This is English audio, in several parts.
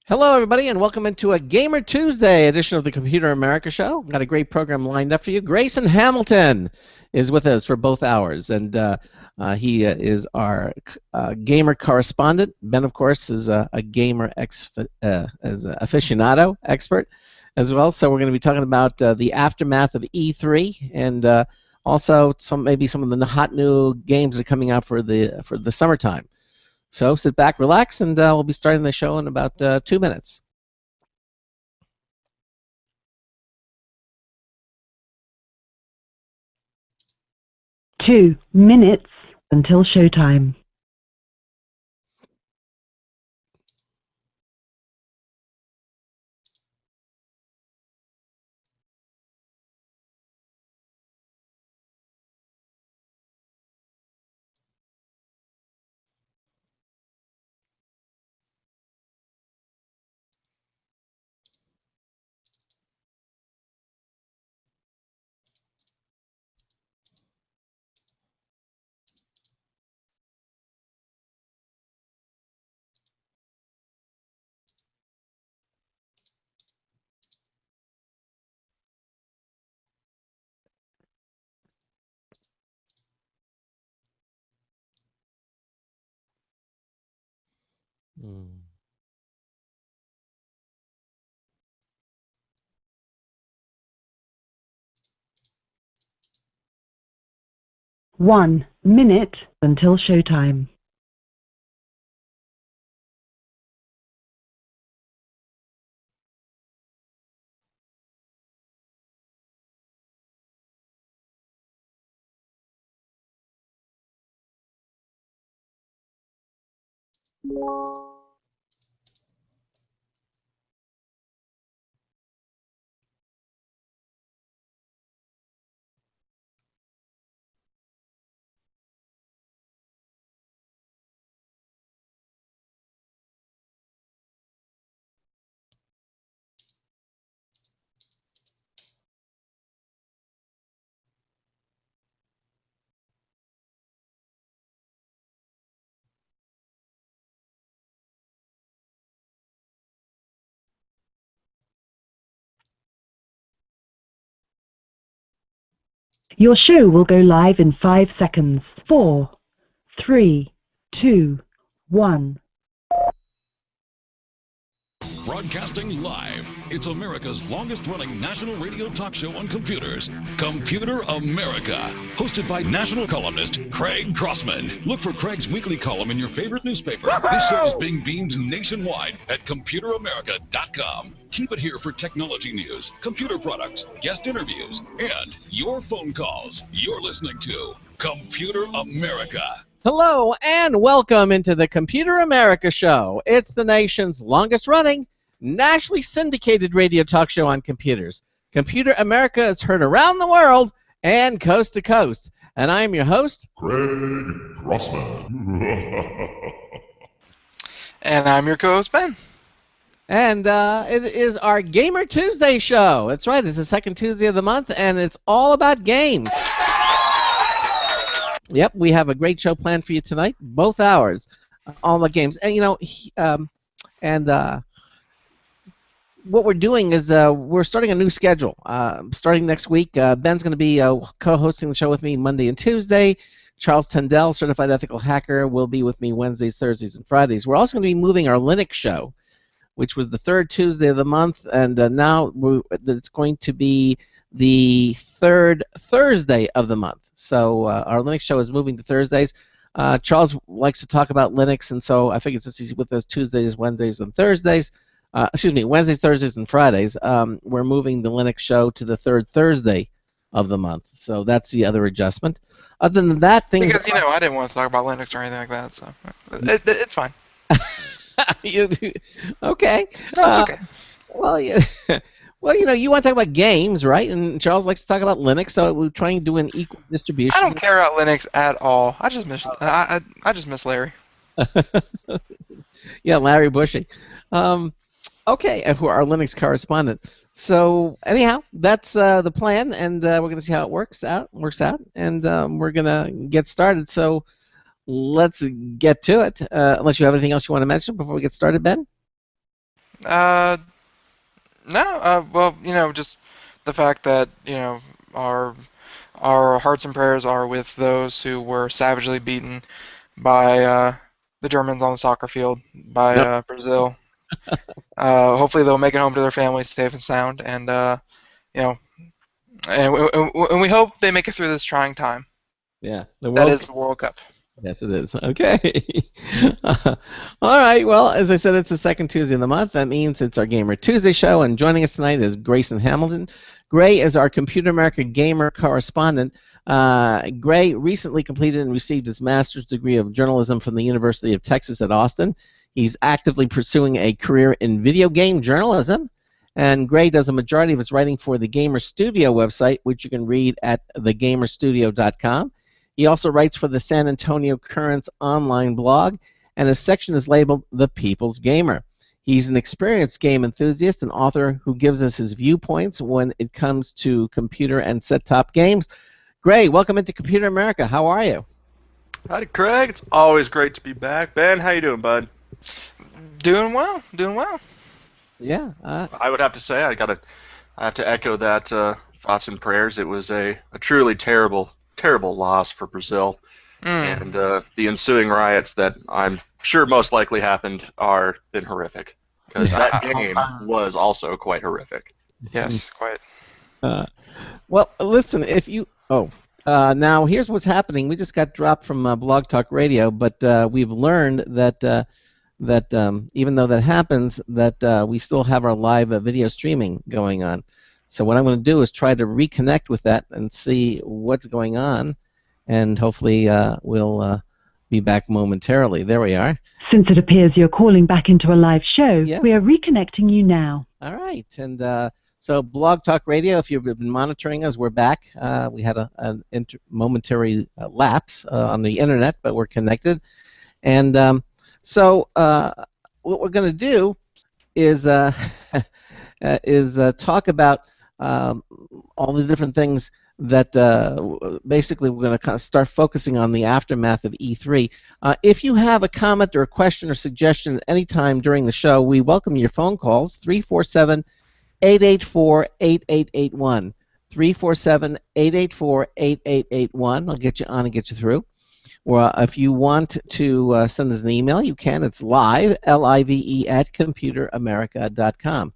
Hello, everybody, and welcome into a Gamer Tuesday edition of the Computer America Show. Got a great program lined up for you. Grayson Hamilton is with us for both hours, and he is our gamer correspondent. Ben, of course, is a gamer aficionado expert as well. So we're going to be talking about the aftermath of E3 and also maybe some of the hot new games that are coming out for the summertime. So sit back, relax, and we'll be starting the show in about 2 minutes. Two minutes until showtime. Hmm. 1 minute until showtime. Your show will go live in 5 seconds. 4, 3, 2, 1. Broadcasting live, it's America's longest-running national radio talk show on computers, Computer America, hosted by national columnist Craig Crossman. Look for Craig's weekly column in your favorite newspaper. This show is being beamed nationwide at ComputerAmerica.com. Keep it here for technology news, computer products, guest interviews, and your phone calls. You're listening to Computer America. Hello, and welcome into the Computer America Show. It's the nation's longest-running, nationally syndicated radio talk show on computers. Computer America is heard around the world and coast to coast. And I am your host, Craig Crossman. And I'm your co-host, Ben. And it is our Gamer Tuesday show. That's right, it's the second Tuesday of the month, and it's all about games. Yep, we have a great show planned for you tonight, both hours, all the games. And, you know, what we're doing is we're starting a new schedule. Starting next week, Ben's going to be co-hosting the show with me Monday and Tuesday. Charles Tendell, certified ethical hacker, will be with me Wednesdays, Thursdays, and Fridays. We're also going to be moving our Linux show, which was the third Tuesday of the month, and now it's going to be the third Thursday of the month. So our Linux show is moving to Thursdays. Charles likes to talk about Linux, and so I figured since he's with us Tuesdays, Wednesdays, and Thursdays, Wednesdays, Thursdays, and Fridays, we're moving the Linux show to the third Thursday of the month. So that's the other adjustment. Other than that, things... Because, you know, I didn't want to talk about Linux or anything like that, so it's fine. Okay. No, it's okay. Well, yeah. Well, you know, you want to talk about games, right? And Charles likes to talk about Linux, so we're trying to do an equal distribution. I don't care about Linux at all. I just miss I just miss Larry. Yeah, Larry Bushing. Okay, who our Linux correspondent. So anyhow, that's the plan, and we're going to see how it works out, and we're going to get started. So let's get to it. Unless you have anything else you want to mention before we get started, Ben? Uh, no. Well, just the fact that our our hearts and prayers are with those who were savagely beaten by the Germans on the soccer field by Yep. Brazil. Hopefully they'll make it home to their families safe and sound, and you know, and we hope they make it through this trying time. Yeah. The That World is the World Cup. Yes, it is. Okay. All right. Well, as I said, it's the second Tuesday of the month. That means it's our Gamer Tuesday show, and joining us tonight is Grayson Hamilton. Gray is our Computer America Gamer correspondent. Gray recently completed and received his master's degree of journalism from the University of Texas at Austin. He's actively pursuing a career in video game journalism, and Gray does a majority of his writing for the Gamer Studio website, which you can read at thegamerstudio.com. He also writes for the San Antonio Current's online blog, and his section is labeled The People's Gamer. He's an experienced game enthusiast and author who gives us his viewpoints when it comes to computer and set-top games. Gray, welcome into Computer America. How are you? Howdy, Craig. It's always great to be back. Ben, how you doing, bud? Doing well. Doing well. Yeah. I would have to say I have to echo that thoughts and prayers. It was a truly terrible loss for Brazil, and the ensuing riots that I'm sure most likely happened are been horrific, because that game was also quite horrific. Yes, quite. Well, listen, if you now here's what's happening. We just got dropped from Blog Talk Radio, but we've learned that even though that happens, that we still have our live video streaming going on. So what I'm going to do is try to reconnect with that and see what's going on, and hopefully we'll be back momentarily. There we are. Since it appears you're calling back into a live show, Yes. we are reconnecting you now. All right, and so Blog Talk Radio, if you've been monitoring us, we're back. We had a momentary lapse on the internet, but we're connected. And so what we're going to do is talk about all the different things that basically we're going to kind of start focusing on the aftermath of E3. If you have a comment or a question or suggestion at any time during the show, we welcome your phone calls, 347-884-8881. 347-884-8881. I'll get you on and get you through. Or if you want to send us an email, you can. It's live, L-I-V-E, at computeramerica.com.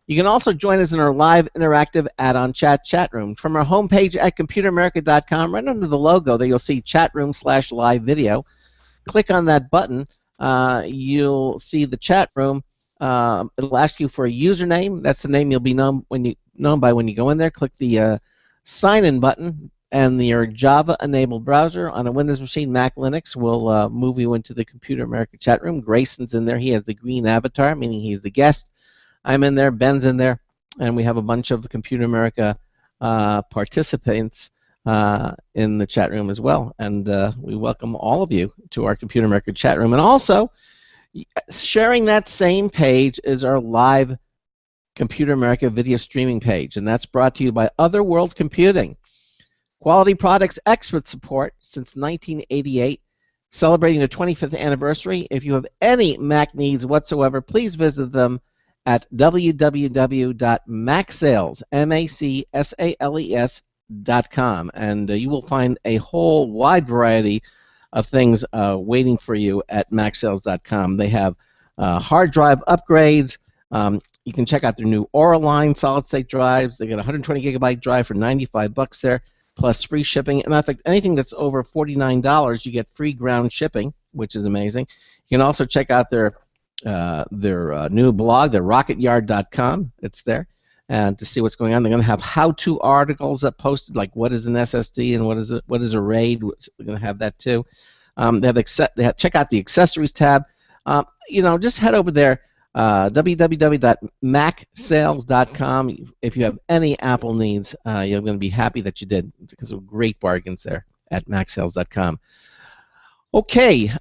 You can also join us in our live interactive add-on chat room. From our homepage at computeramerica.com, right under the logo there you'll see chat room/live video. Click on that button. You'll see the chat room. It'll ask you for a username. That's the name you'll be known by when you go in there. Click the sign-in button, and your Java-enabled browser on a Windows machine, Mac, Linux, will move you into the Computer America chat room. Grayson's in there. He has the green avatar, meaning he's the guest. I'm in there, Ben's in there, and we have a bunch of Computer America participants in the chat room as well. And we welcome all of you to our Computer America chat room. And also, sharing that same page is our live Computer America video streaming page, and that's brought to you by Otherworld Computing. Quality products, expert support since 1988, celebrating their 25th anniversary. If you have any Mac needs whatsoever, please visit them at www.macsales.com, and you will find a whole wide variety of things waiting for you at macsales.com. They have hard drive upgrades. You can check out their new Aura line solid-state drives. They got a 120 gigabyte drive for $95 there, plus free shipping. And in fact, anything that's over $49, you get free ground shipping, which is amazing. You can also check out their new blog, their rocketyard.com. It's there, and to see what's going on. They're going to have how-to articles up posted, like what is an SSD and what is a RAID. They're going to have that too. Check out the accessories tab. Just head over there, www.macsales.com. If you have any Apple needs, you're going to be happy that you did, because of great bargains there at macsales.com. Okay.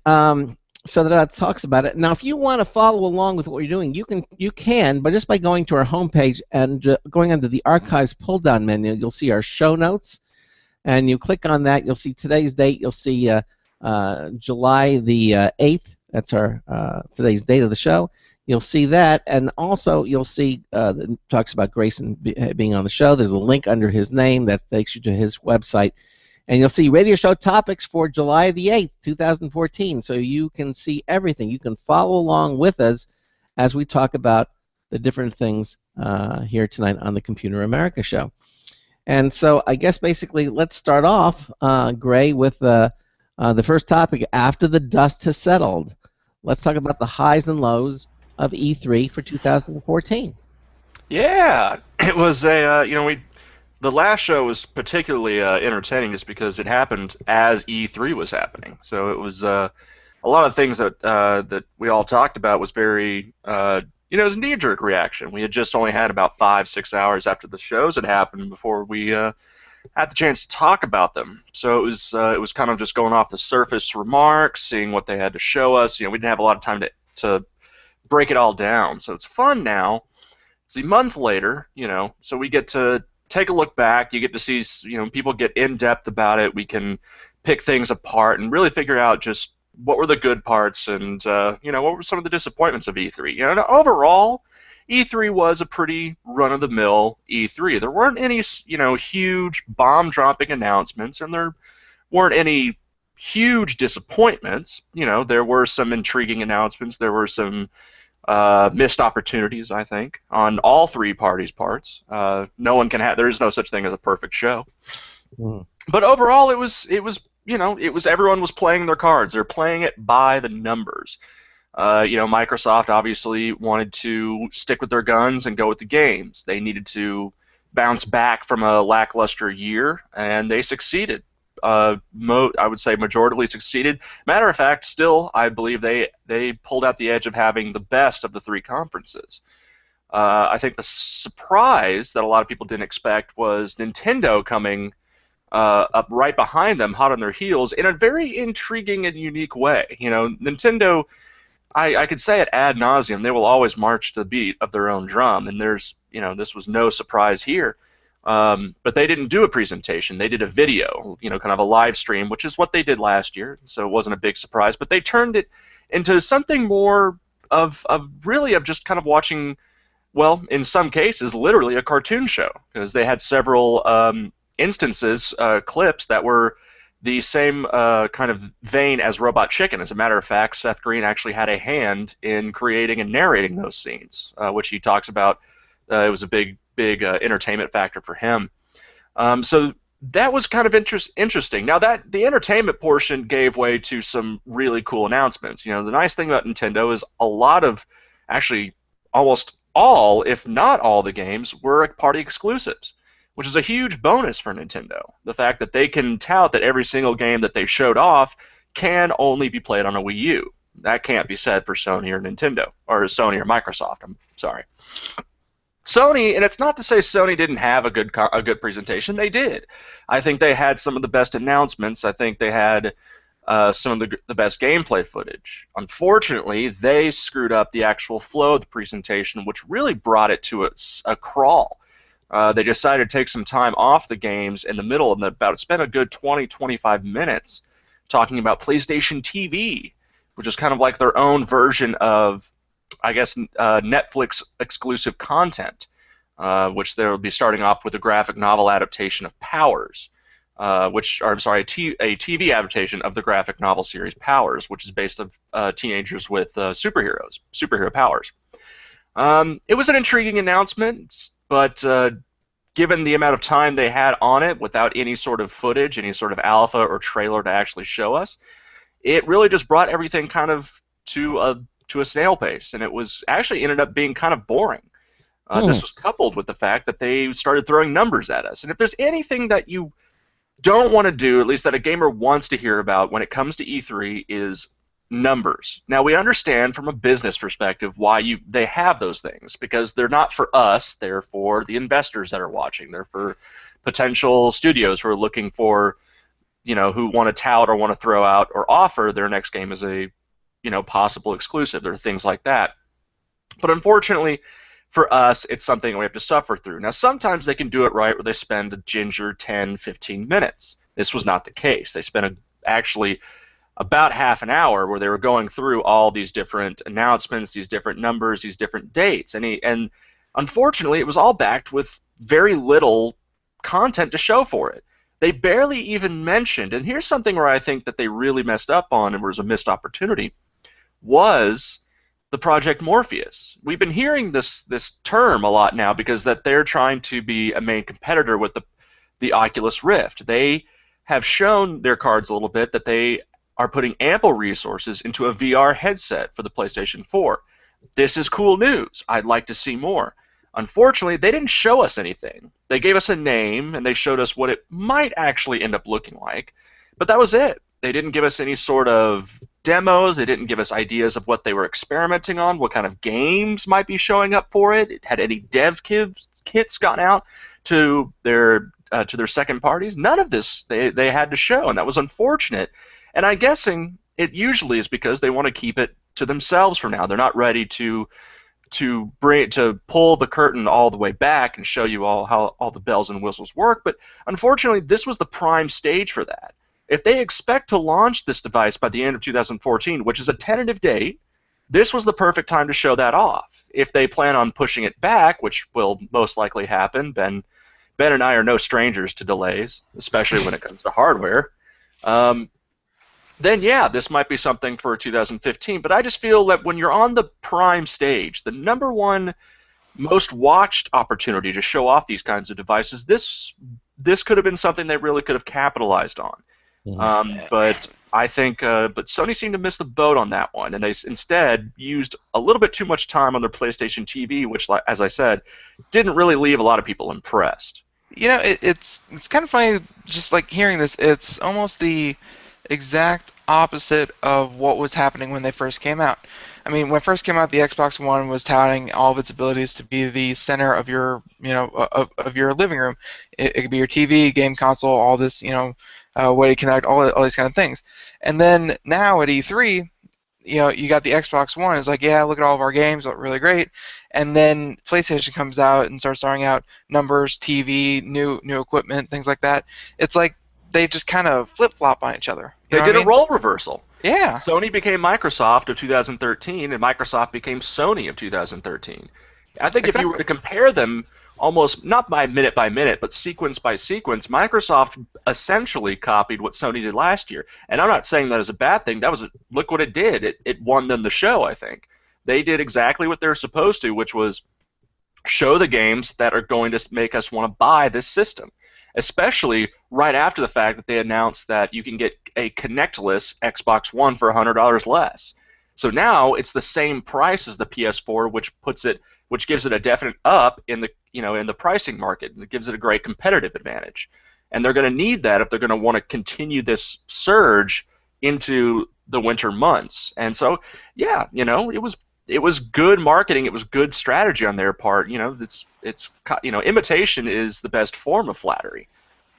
So that talks about it. Now, if you want to follow along with what we're doing, you can, but just by going to our homepage and going under the Archives pull-down menu, you'll see our show notes, and you click on that. You'll see today's date. You'll see July the 8th. That's our today's date of the show. You'll see that, and also you'll see that talks about Grayson being on the show. There's a link under his name that takes you to his website, and you'll see radio show topics for July the 8th, 2014. So you can see everything. You can follow along with us as we talk about the different things here tonight on the Computer America show. And so I guess basically let's start off, Gray, with the first topic, after the dust has settled. Let's talk about the highs and lows of E3 for 2014. Yeah, it was a the last show was particularly entertaining just because it happened as E3 was happening. So it was a lot of things that we all talked about was very it was a knee-jerk reaction. We had just only had about 5-6 hours after the shows had happened before we had the chance to talk about them. So it was kind of just going off the surface remarks, seeing what they had to show us. We didn't have a lot of time to break it all down. So it's fun now. It's a month later, so we get to take a look back. You get to see, people get in depth about it. We can pick things apart and really figure out just what were the good parts and what were some of the disappointments of E3. And overall, E3 was a pretty run-of-the-mill E3. There weren't any, huge bomb-dropping announcements, and there weren't any huge disappointments. There were some intriguing announcements. There were some missed opportunities, I think, on all three parties' parts. No one can have. There is no such thing as a perfect show. Mm. But overall, it was everyone was playing their cards. They're playing it by the numbers. Microsoft obviously wanted to stick with their guns and go with the games. They needed to bounce back from a lackluster year, and they succeeded. I would say majoritively succeeded. Matter of fact, still, I believe they pulled out the edge of having the best of the three conferences. I think the surprise that a lot of people didn't expect was Nintendo coming up right behind them, hot on their heels, in a very intriguing and unique way. Nintendo, I could say it ad nauseum, they will always march to the beat of their own drum, and this was no surprise here. But they didn't do a presentation. They did a video, kind of a live stream, which is what they did last year, so it wasn't a big surprise. But they turned it into something more of just kind of watching, well, in some cases, literally a cartoon show, because they had several instances, clips that were the same kind of vein as Robot Chicken. As a matter of fact, Seth Green actually had a hand in creating and narrating those scenes, which he talks about. It was a big entertainment factor for him. So that was kind of interesting. Now that the entertainment portion gave way to some really cool announcements. The nice thing about Nintendo is a lot of, actually almost all, if not all, the games were party exclusives, which is a huge bonus for Nintendo. The fact that they can tout that every single game that they showed off can only be played on a Wii U. That can't be said for Sony or Nintendo, or Sony or Microsoft. I'm sorry. Sony, and it's not to say Sony didn't have a good presentation. They did. I think they had some of the best announcements. I think they had some of the best gameplay footage. Unfortunately, they screwed up the actual flow of the presentation, which really brought it to a crawl. They decided to take some time off the games in the middle of spent a good 20-25 minutes talking about PlayStation TV, which is kind of like their own version of, I guess, Netflix exclusive content, which they'll be starting off with a graphic novel adaptation of Powers, a TV adaptation of the graphic novel series Powers, which is based on teenagers with superhero powers. It was an intriguing announcement, but given the amount of time they had on it without any sort of footage, any sort of alpha or trailer to actually show us, it really just brought everything kind of to a snail pace, and it was actually ended up being kind of boring. This was coupled with the fact that they started throwing numbers at us. And if there's anything that you don't want to do, at least that a gamer wants to hear about when it comes to E3, is numbers. Now, we understand from a business perspective why they have those things, because they're not for us, they're for the investors that are watching. They're for potential studios who are looking for, who want to tout or want to throw out or offer their next game as a possible exclusive. There are things like that. But unfortunately, for us, it's something we have to suffer through. Now, sometimes they can do it right where they spend a ginger 10, 15 minutes. This was not the case. They spent actually about half an hour where they were going through all these different announcements, these different numbers, these different dates, and unfortunately it was all backed with very little content to show for it. They barely even mentioned, and here's something where I think that they really messed up on and was a missed opportunity, was the Project Morpheus. We've been hearing this term a lot now because that they're trying to be a main competitor with the Oculus Rift. They have shown their cards a little bit that they are putting ample resources into a VR headset for the PlayStation 4. This is cool news. I'd like to see more. Unfortunately, they didn't show us anything. They gave us a name, and they showed us what it might actually end up looking like, but that was it. They didn't give us any sort of demos. They didn't give us ideas of what they were experimenting on, what kind of games might be showing up for it. Had any dev kits gone out to their second parties? None of this they had to show, and that was unfortunate. And I'm guessing it usually is because they want to keep it to themselves for now. They're not ready to pull the curtain all the way back and show you how all the bells and whistles work. But unfortunately, this was the prime stage for that. If they expect to launch this device by the end of 2014, which is a tentative date, this was the perfect time to show that off. If they plan on pushing it back, which will most likely happen, Ben and I are no strangers to delays, especially when it comes to hardware. Then yeah, this might be something for 2015. But I just feel that when you're on the prime stage, the number one most watched opportunity to show off these kinds of devices, this could have been something they really could have capitalized on. But I think, but Sony seemed to miss the boat on that one, and they instead used a little bit too much time on their PlayStation TV, which, as I said, didn't really leave a lot of people impressed. You know, it's kind of funny just like hearing this. It's almost the exact opposite of what was happening when they first came out. I mean, when it first came out, the Xbox One was touting all of its abilities to be the center of your, of your living room. It could be your TV, game console, all this, way to connect, all these kind of things. And then now at E3, you got the Xbox One. It's like, yeah, look at all of our games, look really great. And then PlayStation comes out and starts throwing out numbers, TV, new equipment, things like that. It's like they just kind of flip-flop on each other. They did a role reversal. Yeah. Sony became Microsoft of 2013, and Microsoft became Sony of 2013. I think if you were to compare them almost, not by minute, but sequence by sequence, Microsoft essentially copied what Sony did last year. And I'm not saying that is a bad thing. Look what it did. It won them the show, I think. They did exactly what they're supposed to, which was show the games that are going to make us want to buy this system. Especially right after the fact that they announced that you can get a Kinect-less Xbox One for $100 less. So now it's the same price as the PS4, which gives it a definite up in the pricing market, and it gives it a great competitive advantage. And they're going to need that if they're going to want to continue this surge into the winter months. And so, yeah, it was good marketing. It was good strategy on their part. Imitation is the best form of flattery.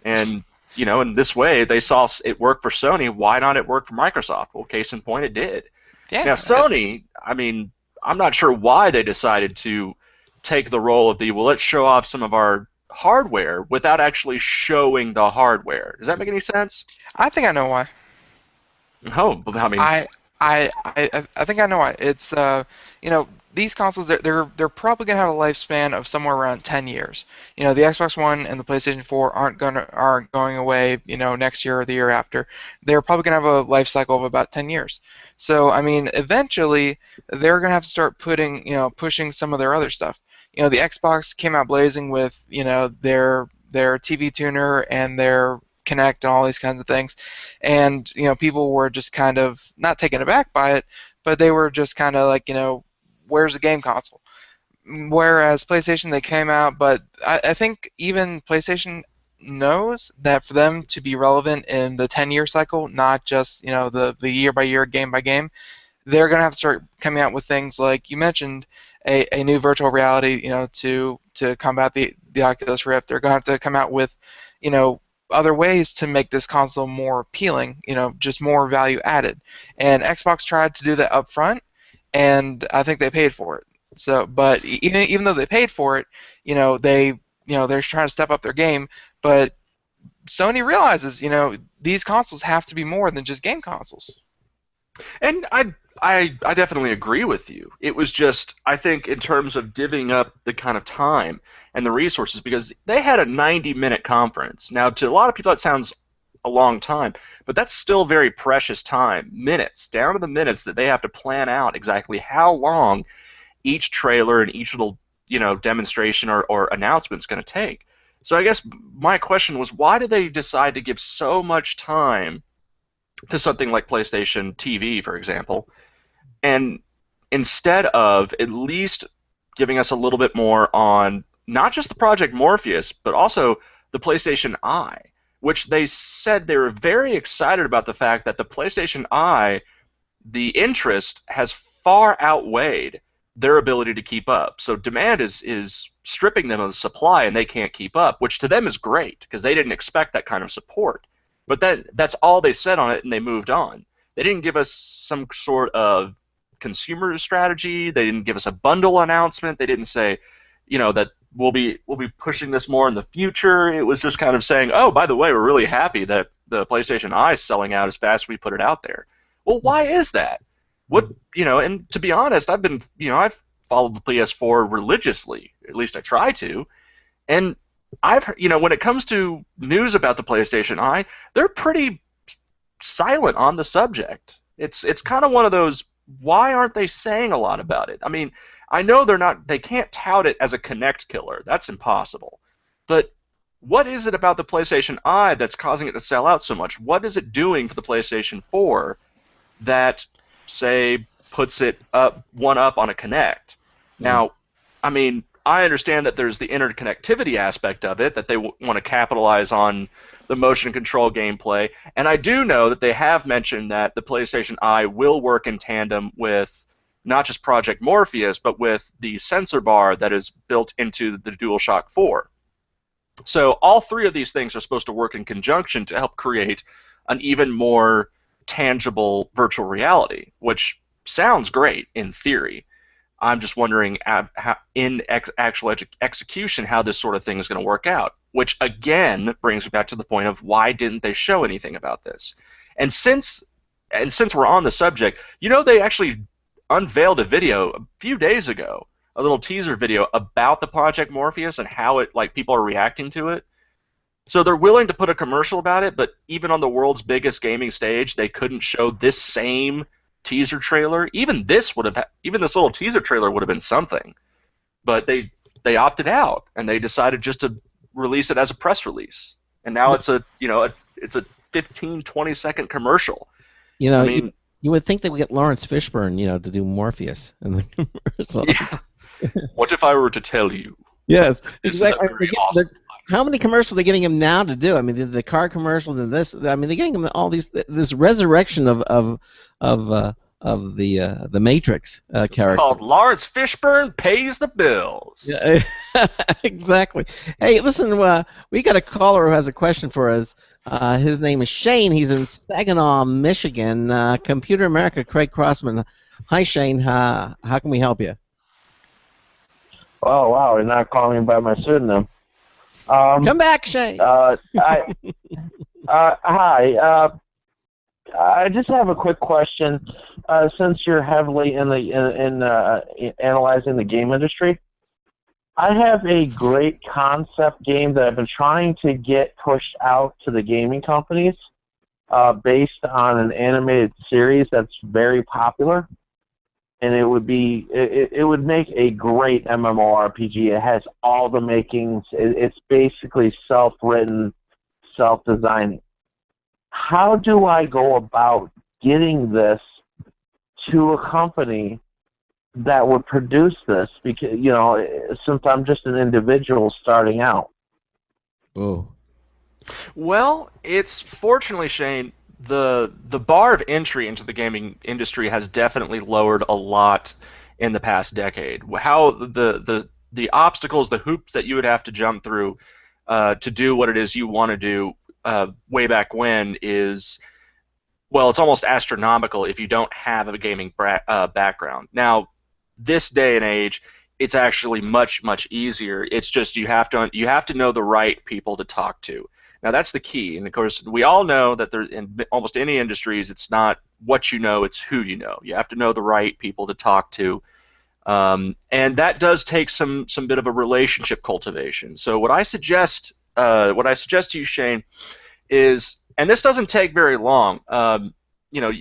And in this way, they saw it work for Sony. Why not it work for Microsoft? Well, case in point, it did. Yeah. Now Sony, I'm not sure why they decided to take the role of let's show off some of our hardware without actually showing the hardware. Does that make any sense? I think I know why. Oh, I think I know why. It's these consoles, they're probably gonna have a lifespan of somewhere around 10 years. The Xbox One and the PlayStation 4 aren't going away next year or the year after. They're probably gonna have a life cycle of about 10 years. So eventually they're gonna have to start pushing some of their other stuff. The Xbox came out blazing with their TV tuner and their Kinect and all these kinds of things, and people were just kind of not taken aback by it, but they were just kind of like, where's the game console? Whereas PlayStation, they came out, but I think even PlayStation knows that for them to be relevant in the 10-year cycle, not just the year by year, game by game, they're gonna have to start coming out with things like you mentioned, a new virtual reality, to combat the Oculus Rift. They're gonna have to come out with other ways to make this console more appealing, just more value added. And Xbox tried to do that up front, and I think they paid for it. So, but even though they paid for it, they're trying to step up their game. But Sony realizes, these consoles have to be more than just game consoles. And I definitely agree with you. It was just, I think, in terms of divvying up the kind of time and the resources, because they had a 90-minute conference. Now, to a lot of people, that sounds a long time, but that's still very precious time, minutes, down to the minutes that they have to plan out exactly how long each trailer and each little, demonstration or announcement is going to take. So I guess my question was, why did they decide to give so much time to something like PlayStation TV, for example, and instead of at least giving us a little bit more on not just the Project Morpheus, but also the PlayStation Eye, which they said they were very excited about the fact that the PlayStation Eye, the interest has far outweighed their ability to keep up. So demand is stripping them of the supply, and they can't keep up, which to them is great because they didn't expect that kind of support. But that's all they said on it, and they moved on. They didn't give us some sort of consumer strategy. They didn't give us a bundle announcement. They didn't say, that we'll be pushing this more in the future. It was just kind of saying, oh, by the way, we're really happy that the PlayStation Eye is selling out as fast as we put it out there. Well, why is that? What and to be honest, I've followed the PS4 religiously. At least I try to, and when it comes to news about the PlayStation Eye, they're pretty silent on the subject. It's kind of one of those, why aren't they saying a lot about it? I mean, I know they can't tout it as a Kinect killer. That's impossible. But what is it about the PlayStation Eye that's causing it to sell out so much? What is it doing for the PlayStation 4 that, say, puts it one up on a Kinect? Now, I mean, I understand that there's the interconnectivity aspect of it, that they want to capitalize on the motion control gameplay, and I do know that they have mentioned that the PlayStation Eye will work in tandem with not just Project Morpheus, but with the sensor bar that is built into the DualShock 4. So all three of these things are supposed to work in conjunction to help create an even more tangible virtual reality, which sounds great in theory. I'm just wondering in actual execution how this sort of thing is going to work out, which again brings me back to the point of why didn't they show anything about this? And since we're on the subject, they actually unveiled a video a few days ago, a little teaser video about the Project Morpheus and how people are reacting to it. So they're willing to put a commercial about it, but even on the world's biggest gaming stage, they couldn't show this same teaser trailer. Even this little teaser trailer would have been something, but they opted out and they decided just to release it as a press release, and now it's a 15-20 second commercial. I mean, you would think they would get Lawrence Fishburne, to do Morpheus in the commercial. Yeah. What if I were to tell you? Yes, This exactly. is a very awesome. How many commercials are they getting him now to do? I mean, the car commercial and this. I mean, they're getting him all this resurrection of the Matrix character. It's called Lawrence Fishburne Pays the Bills. Yeah, exactly. Hey, listen, we got a caller who has a question for us. His name is Shane. He's in Saginaw, Michigan. Computer America, Craig Crossman. Hi, Shane. How can we help you? Oh, wow, you're not calling me by my pseudonym. Come back, Shane. Hi. I just have a quick question. Since you're heavily in analyzing the game industry, I have a great concept game that I've been trying to get pushed out to the gaming companies, based on an animated series that's very popular. And it would make a great MMORPG. It has all the makings. It's basically self-written, self-designing. How do I go about getting this to a company that would produce this? Because since I'm just an individual starting out. Oh. Well, it's fortunately, Shane, the bar of entry into the gaming industry has definitely lowered a lot in the past decade. How the obstacles, the hoops that you would have to jump through to do what it is you want to do way back when is, well, it's almost astronomical if you don't have a gaming background. Now, this day and age, it's actually much, much easier. It's just you have to know the right people to talk to. Now that's the key, and of course we all know that there in almost any industries, it's not what you know, it's who you know. You have to know the right people to talk to, and that does take some bit of a relationship cultivation. So what I suggest to you, Shane, is, and this doesn't take very long. You know,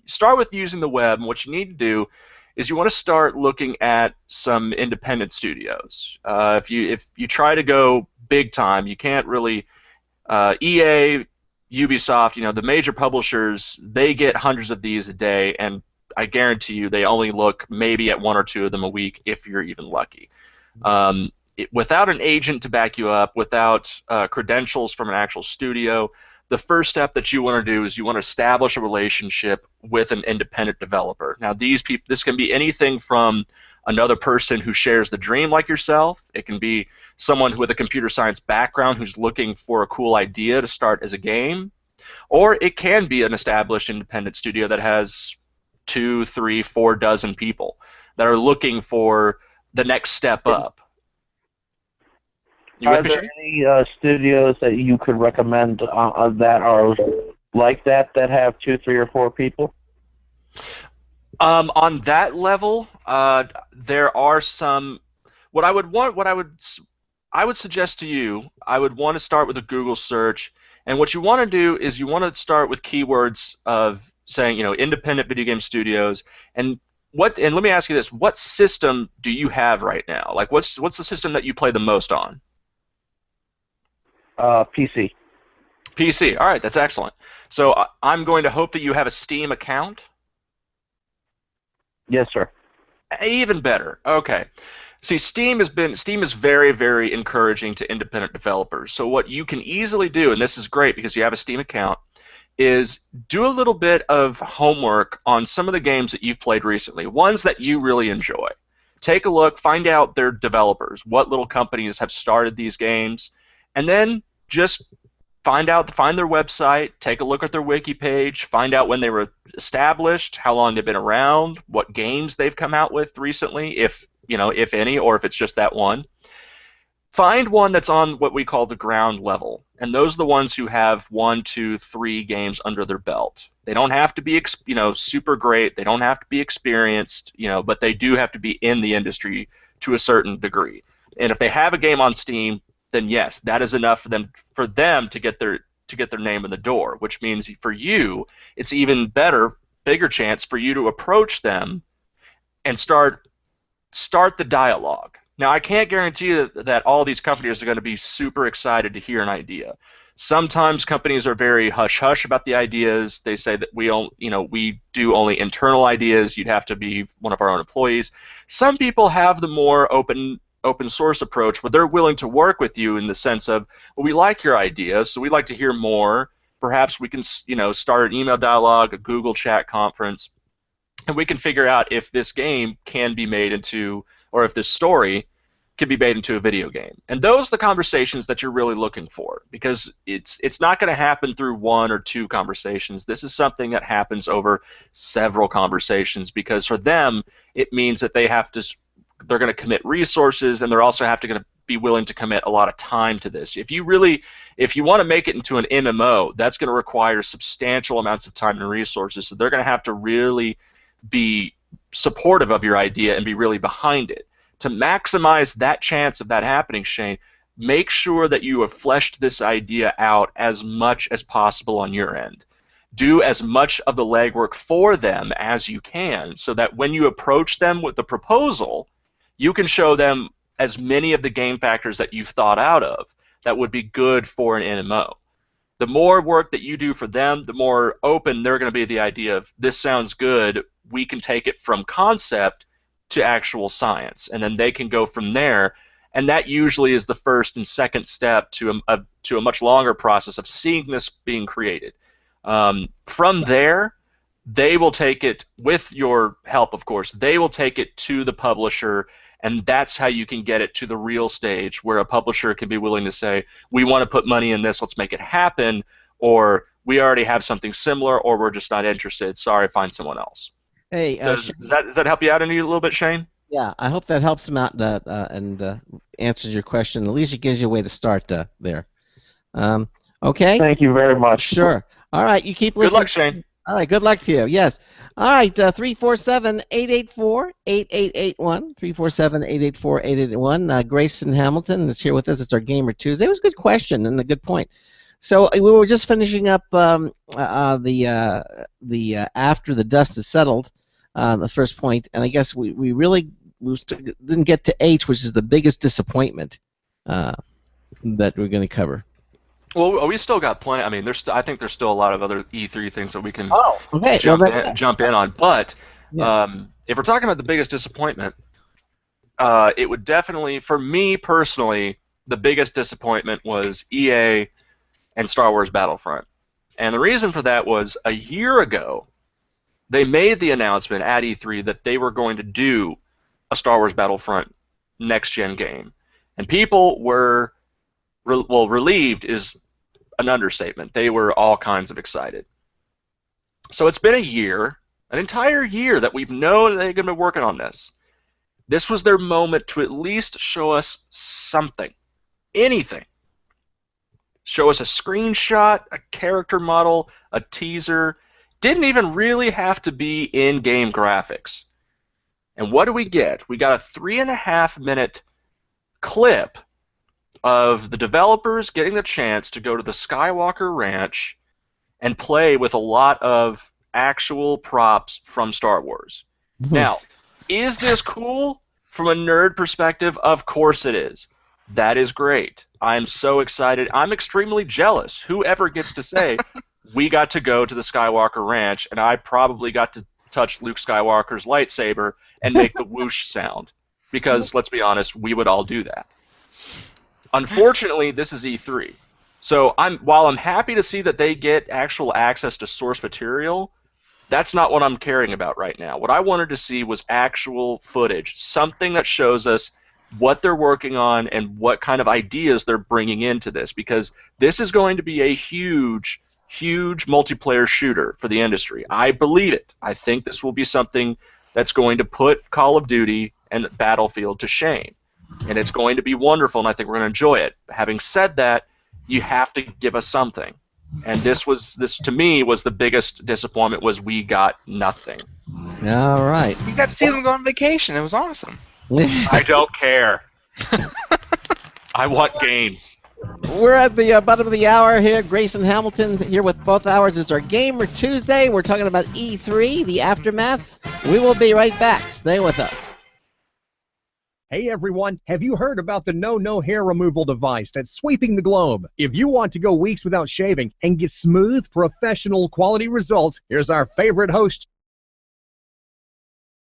start with using the web, and what you need to do is you want to start looking at some independent studios. If you try to go big time, you can't really. EA, Ubisoft, you know, the major publishers, they get hundreds of these a day, and I guarantee you they only look maybe at one or two of them a week if you're even lucky. Without an agent to back you up, without credentials from an actual studio, the first step that you want to do is you want to establish a relationship with an independent developer. Now, these people, this can be anything from another person who shares the dream like yourself. It can be someone with a computer science background who's looking for a cool idea to start as a game. Or it can be an established independent studio that has 2, 3, 4 dozen people that are looking for the next step up. You Are there any studios that you could recommend that are like that have 2, 3, or 4 people? On that level, there are some. I would suggest to you, I would want to start with a Google search, and what you want to do is you want to start with keywords of saying, you know, independent video game studios, and let me ask you this: what system do you have right now? Like, what's the system that you play the most on? PC. PC. All right, that's excellent. So I'm going to hope that you have a Steam account. Yes, sir. Even better. Okay. See, Steam is very, very encouraging to independent developers. So what you can easily do, and this is great because you have a Steam account, is do a little bit of homework on some of the games that you've played recently, ones that you really enjoy. Take a look, find out their developers, what little companies have started these games, and then just find their website, take a look at their wiki page, find out when they were established, how long they've been around, what games they've come out with recently, if any, or if it's just that one. Find one that's on what we call the ground level, and those are the ones who have 1, 2, 3 games under their belt. They don't have to be, super great. They don't have to be experienced, but they do have to be in the industry to a certain degree. And if they have a game on Steam, then yes, that is enough for them to get their name in the door. Which means for you, it's even bigger chance for you to approach them and start the dialogue. Now, I can't guarantee that all these companies are going to be super excited to hear an idea. Sometimes companies are very hush-hush about the ideas. They say that we do only internal ideas. You'd have to be one of our own employees. Some people have the more open source approach, but they're willing to work with you in the sense of, well, we like your idea, so we'd like to hear more. Perhaps we can, start an email dialogue, a Google chat conference, and we can figure out if this game can be made into, or if this story can be made into a video game. And those are the conversations that you're really looking for, because it's not going to happen through 1 or 2 conversations. This is something that happens over several conversations, because for them, it means that they're going to commit resources, and they're also going to be willing to commit a lot of time to this. If you want to make it into an MMO, that's going to require substantial amounts of time and resources, so they're going to have to really be supportive of your idea and be really behind it. To maximize that chance of that happening, Shane, make sure that you have fleshed this idea out as much as possible on your end. Do as much of the legwork for them as you can, so that when you approach them with the proposal, you can show them as many of the game factors that you've thought out of that would be good for an MMO. The more work that you do for them, the more open they're going to be to the idea of, this sounds good, we can take it from concept to actual science, and then they can go from there. And that usually is the first and second step to a much longer process of seeing this being created. From there, they will take it, with your help, of course, they will take it to the publisher, and that's how you can get it to the real stage, where a publisher can be willing to say, we want to put money in this, let's make it happen, or we already have something similar, or we're just not interested, sorry, find someone else. Hey, does that help you out a little bit, Shane? Yeah, I hope that helps him out and answers your question. At least it gives you a way to start there. Okay? Thank you very much. Sure. All right, you keep Good listening. luck, Shane. All right, good luck to you. Yes. All right, 347-884-8881. 347-884-8881. Grayson Hamilton is here with us. It's our Gamer Tuesday. It was a good question and a good point. So we were just finishing up the after the dust is settled, the first point, and I guess we didn't get to H, which is the biggest disappointment that we're going to cover. Well, we still got plenty. I mean, I think there's still a lot of other E3 things that we can jump in on. But if we're talking about the biggest disappointment, it would definitely, for me personally, the biggest disappointment was EA and Star Wars Battlefront. And the reason for that was a year ago, they made the announcement at E3 that they were going to do a Star Wars Battlefront next-gen game. And people were, relieved is an understatement. They were all kinds of excited. So it's been a year, an entire year, that we've known they're going to be working on this. This was their moment to at least show us something, anything. Show us a screenshot, a character model, a teaser. Didn't even really have to be in-game graphics. And what do we get? We got a 3.5-minute clip of the developers getting the chance to go to the Skywalker Ranch and play with a lot of actual props from Star Wars. Now, is this cool from a nerd perspective? Of course it is. That is great. I'm so excited. I'm extremely jealous. Whoever gets to say, we got to go to the Skywalker Ranch, and I probably got to touch Luke Skywalker's lightsaber and make the whoosh sound. Because, let's be honest, we would all do that. Unfortunately, this is E3. So while I'm happy to see that they get actual access to source material, that's not what I'm caring about right now. What I wanted to see was actual footage, something that shows us what they're working on and what kind of ideas they're bringing into this, because this is going to be a huge, huge multiplayer shooter for the industry. I believe it. I think this will be something that's going to put Call of Duty and Battlefield to shame. And it's going to be wonderful, and I think we're going to enjoy it. Having said that, you have to give us something. And this to me was the biggest disappointment, was we got nothing. All right. You got to see them go on vacation. It was awesome. I don't care. I want games. We're at the bottom of the hour here. Grayson Hamilton here with both hours. It's our Gamer Tuesday. We're talking about E3, the aftermath. We will be right back. Stay with us. Hey everyone, have you heard about the No hair removal device that's sweeping the globe? If you want to go weeks without shaving and get smooth, professional quality results, here's our favorite host.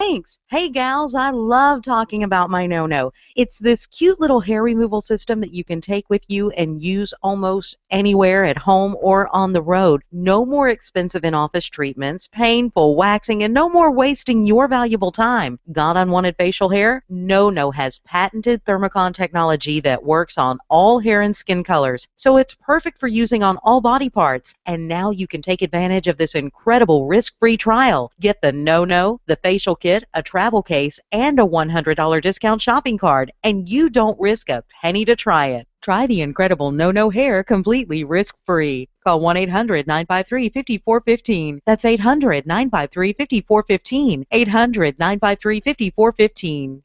Thanks. Hey gals, I love talking about my No. It's this cute little hair removal system that you can take with you and use almost anywhere at home or on the road. No more expensive in-office treatments, painful waxing, and no more wasting your valuable time. Got unwanted facial hair? No has patented Thermocon technology that works on all hair and skin colors, so it's perfect for using on all body parts. And now you can take advantage of this incredible risk-free trial. Get the No, the facial kit, a travel case, and a $100 discount shopping card, and you don't risk a penny to try it. Try the incredible No hair completely risk-free. Call 1-800-953-5415. That's 800-953-5415. 800-953-5415.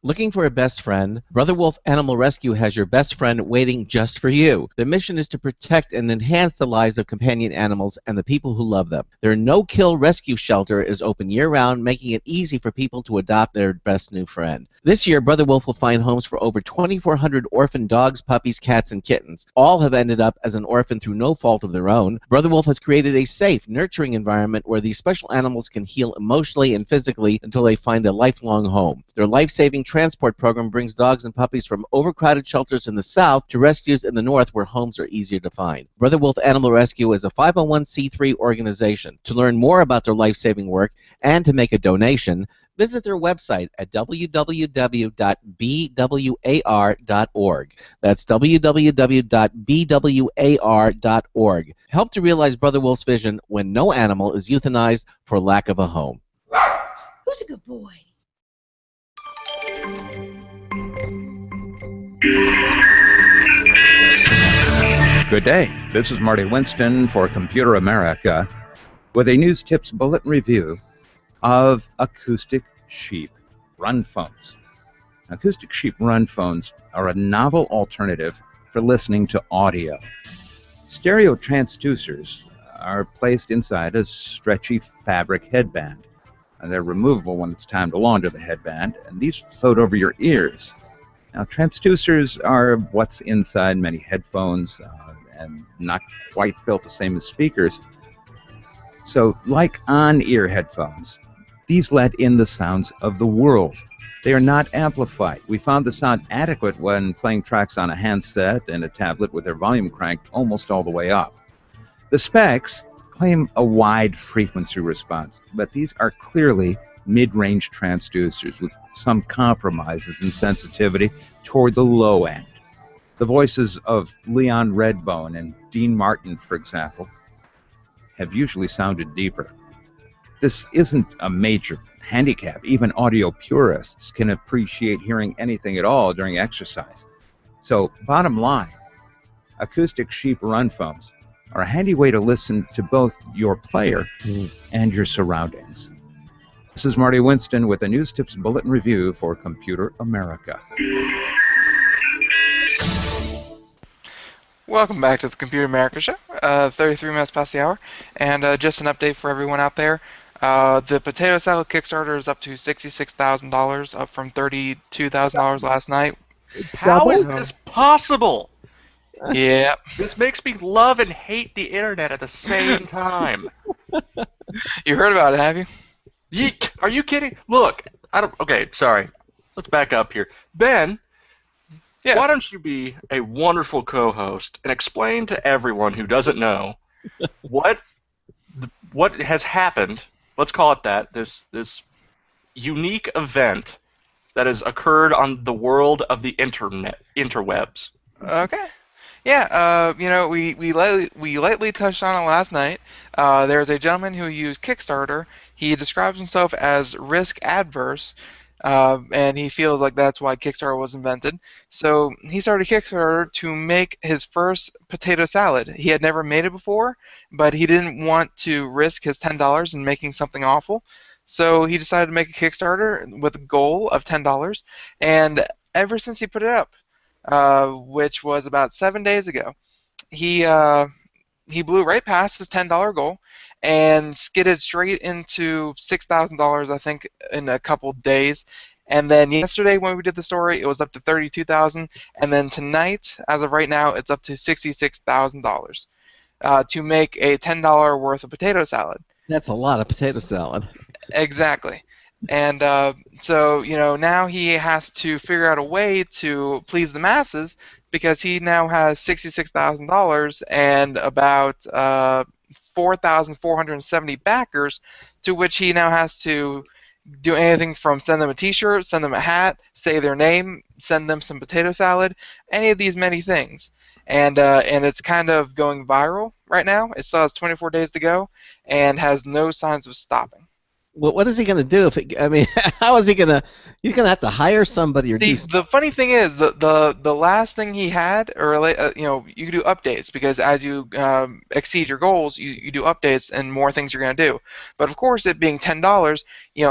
Looking for a best friend? Brother Wolf Animal Rescue has your best friend waiting just for you. Their mission is to protect and enhance the lives of companion animals and the people who love them. Their no-kill rescue shelter is open year-round, making it easy for people to adopt their best new friend. This year, Brother Wolf will find homes for over 2,400 orphan dogs, puppies, cats, and kittens. All have ended up as an orphan through no fault of their own. Brother Wolf has created a safe, nurturing environment where these special animals can heal emotionally and physically until they find a lifelong home. Their life-saving transport program brings dogs and puppies from overcrowded shelters in the south to rescues in the north where homes are easier to find. Brother Wolf Animal Rescue is a 501c3 organization. To learn more about their life-saving work and to make a donation, visit their website at www.bwar.org. That's www.bwar.org. Help to realize Brother Wolf's vision when no animal is euthanized for lack of a home. Who's a good boy? Good day. This is Marty Winston for Computer America with a news tips bulletin review of acoustic sheep run phones. Acoustic sheep run phones are a novel alternative for listening to audio. Stereo transducers are placed inside a stretchy fabric headband. They're removable when it's time to launder the headband, and these float over your ears. Now, transducers are what's inside many headphones and not quite built the same as speakers. So, like on-ear headphones, these let in the sounds of the world. They are not amplified. We found the sound adequate when playing tracks on a handset and a tablet with their volume cranked almost all the way up. The specs claim a wide frequency response, but these are clearly mid-range transducers with some compromises in sensitivity toward the low end. The voices of Leon Redbone and Dean Martin, for example, have usually sounded deeper. This isn't a major handicap. Even audio purists can appreciate hearing anything at all during exercise. So, bottom line, acoustic sheep run phones are a handy way to listen to both your player and your surroundings. This is Marty Winston with a News Tips Bulletin Review for Computer America. Welcome back to the Computer America Show, 33 minutes past the hour, and just an update for everyone out there. The Potato Salad Kickstarter is up to $66,000, up from $32,000 last night. How is this possible? Yeah. This makes me love and hate the internet at the same time. You heard about it, have you? Are you kidding? Look, okay, sorry. Let's back up here. Ben, yes. Why don't you be a wonderful co-host and explain to everyone who doesn't know what has happened, let's call it that, this unique event that has occurred on the world of the interwebs. Okay. Yeah, we lightly touched on it last night. There's a gentleman who used Kickstarter. He describes himself as risk adverse, and he feels like that's why Kickstarter was invented. So he started Kickstarter to make his first potato salad. He had never made it before, but he didn't want to risk his $10 in making something awful. So he decided to make a Kickstarter with a goal of $10, and ever since he put it up, which was about 7 days ago, he blew right past his $10 goal and skidded straight into $6,000, I think, in a couple days. And then yesterday when we did the story, it was up to $32,000, and then tonight, as of right now, it's up to $66,000 to make a $10 worth of potato salad. That's a lot of potato salad. Exactly. And so, now he has to figure out a way to please the masses, because he now has $66,000 and about 4,470 backers, to which he now has to do anything from send them a t-shirt, send them a hat, say their name, send them some potato salad, any of these many things. And it's kind of going viral right now. It still has 24 days to go and has no signs of stopping. Well, what is he going to do? How is he going to? He's going to have to hire somebody or do. The funny thing is, the last thing he had, or you can do updates, because as you exceed your goals, you do updates and more things you're going to do. But of course, it being $10,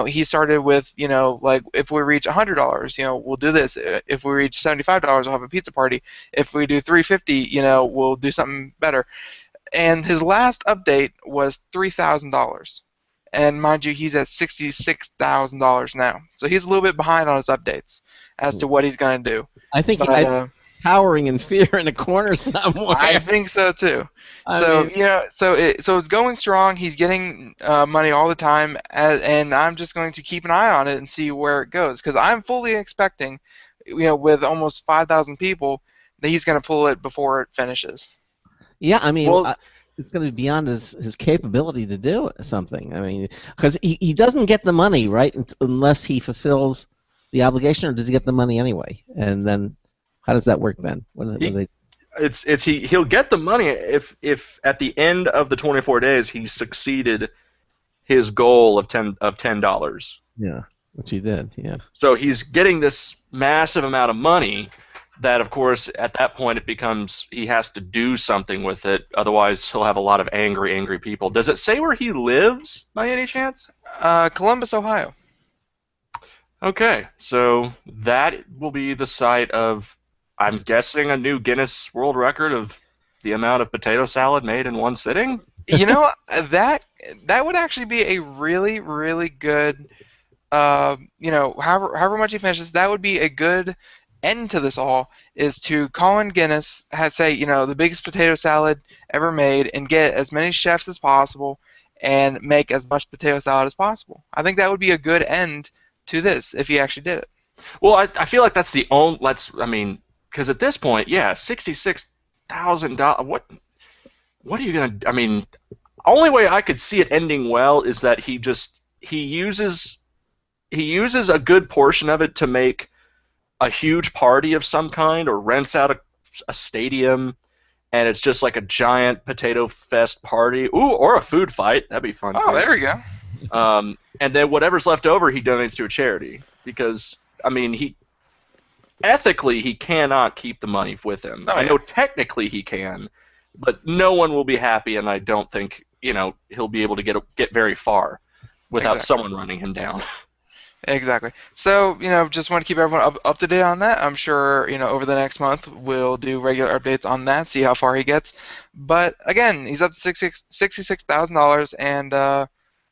he started with like, if we reach $100, we'll do this. If we reach $75, we'll have a pizza party. If we do $350, we'll do something better. And his last update was $3,000. And mind you, he's at $66,000 now. So he's a little bit behind on his updates as to what he's going to do. I think he's cowering in fear in a corner somewhere. I think so too. So it's going strong. He's getting money all the time, and I'm just going to keep an eye on it and see where it goes, because I'm fully expecting, with almost 5,000 people, that he's going to pull it before it finishes. Yeah, it's going to be beyond his capability to do something. Because he doesn't get the money, right, unless he fulfills the obligation, or does he get the money anyway? And then how does that work, Ben? He'll get the money if at the end of the 24 days he succeeded his goal of $10. Yeah, which he did. Yeah. So he's getting this massive amount of money, that, of course, at that point it becomes he has to do something with it. Otherwise, he'll have a lot of angry people. Does it say where he lives by any chance? Columbus, Ohio. Okay, so that will be the site of, I'm guessing, a new Guinness World Record of the amount of potato salad made in one sitting? You know, that would actually be a really, really good, however much he finishes, that would be a good end to this all, is to Colin Guinness, say, the biggest potato salad ever made, and get as many chefs as possible and make as much potato salad as possible. I think that would be a good end to this if he actually did it. Well, I feel like that's the only, because at this point, yeah, $66,000, what are you going to, only way I could see it ending well is that he uses a good portion of it to make a huge party of some kind, or rents out a stadium, and it's just like a giant potato fest party. Ooh, or a food fight. That'd be fun. Oh, there we go. And then whatever's left over, he donates to a charity, because ethically he cannot keep the money with him. I know technically he can, but no one will be happy, and I don't think he'll be able to get very far without someone running him down. Exactly. So, just want to keep everyone up to date on that. I'm sure, over the next month we'll do regular updates on that, see how far he gets. But again, he's up to $66,000, and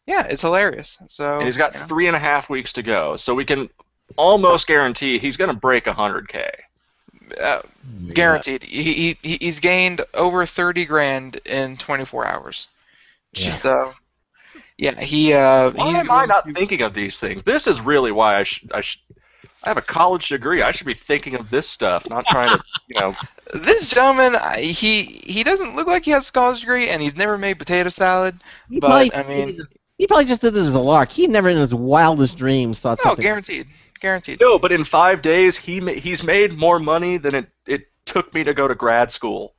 yeah, it's hilarious. So. And he's got 3.5 weeks to go, so we can almost guarantee he's going to break 100K. Guaranteed. He's gained over 30 grand in 24 hours. Yeah. So. Yeah, Why am I not thinking of these things? This is really why I have a college degree. I should be thinking of this stuff, not trying to, This gentleman, he doesn't look like he has a college degree, and he's never made potato salad. He probably just did it as a lark. He never in his wildest dreams thought something. Oh, guaranteed. No, but in 5 days, he's made more money than it took me to go to grad school.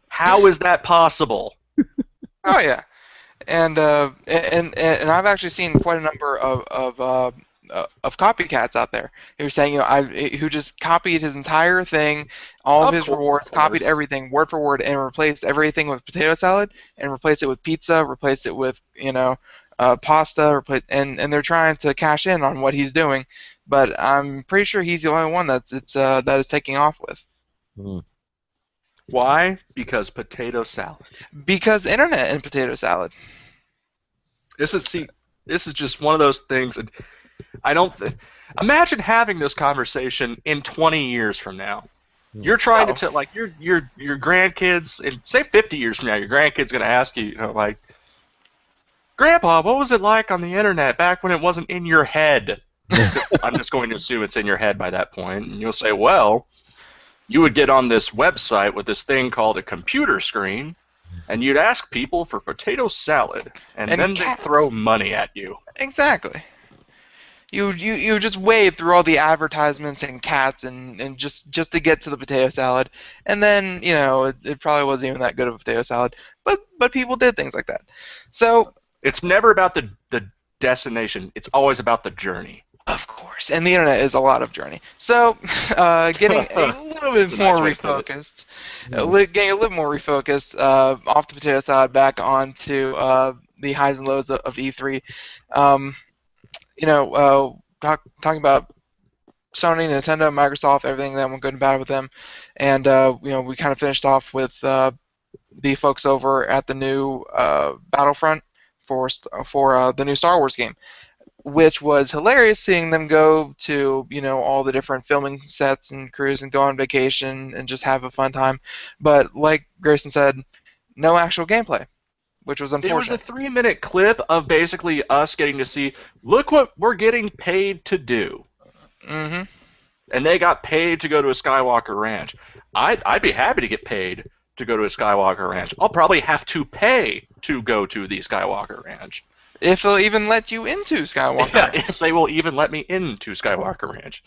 How is that possible? Oh yeah. And I've actually seen quite a number of copycats out there who are saying, who just copied his entire thing, all of his rewards, copied everything word for word, and replaced everything with potato salad, and replaced it with pizza, replaced it with pasta, and they're trying to cash in on what he's doing, but I'm pretty sure he's the only one that is taking off with. Mm. Why? Because potato salad. Because internet and potato salad. This is just one of those things. I don't imagine having this conversation in 20 years from now. You're trying to tell, your grandkids, and say 50 years from now, your grandkids going to ask you, Grandpa, what was it like on the internet back when it wasn't in your head? I'm just going to assume it's in your head by that point, and you'll say, well, you would get on this website with this thing called a computer screen, and you'd ask people for potato salad, and then they'd throw money at you. Exactly. You just wade through all the advertisements and cats and just to get to the potato salad, and then it probably wasn't even that good of a potato salad, but people did things like that. So it's never about the destination. It's always about the journey. Of course, and the internet is a lot of journey. So, getting a little bit more refocused, off the potato salad, back onto the highs and lows of E3. Talking about Sony, Nintendo, Microsoft, everything that went good and bad with them, and we kind of finished off with the folks over at the new Battlefront for the new Star Wars game, which was hilarious, seeing them go to all the different filming sets and crews and go on vacation and just have a fun time. But like Grayson said, no actual gameplay, which was unfortunate. It was a 3-minute clip of basically us getting to see, look what we're getting paid to do. Mm-hmm. And they got paid to go to a Skywalker Ranch. I'd be happy to get paid to go to a Skywalker Ranch. I'll probably have to pay to go to the Skywalker Ranch. If they'll even let you into Skywalker Ranch. If they will even let me into Skywalker Ranch.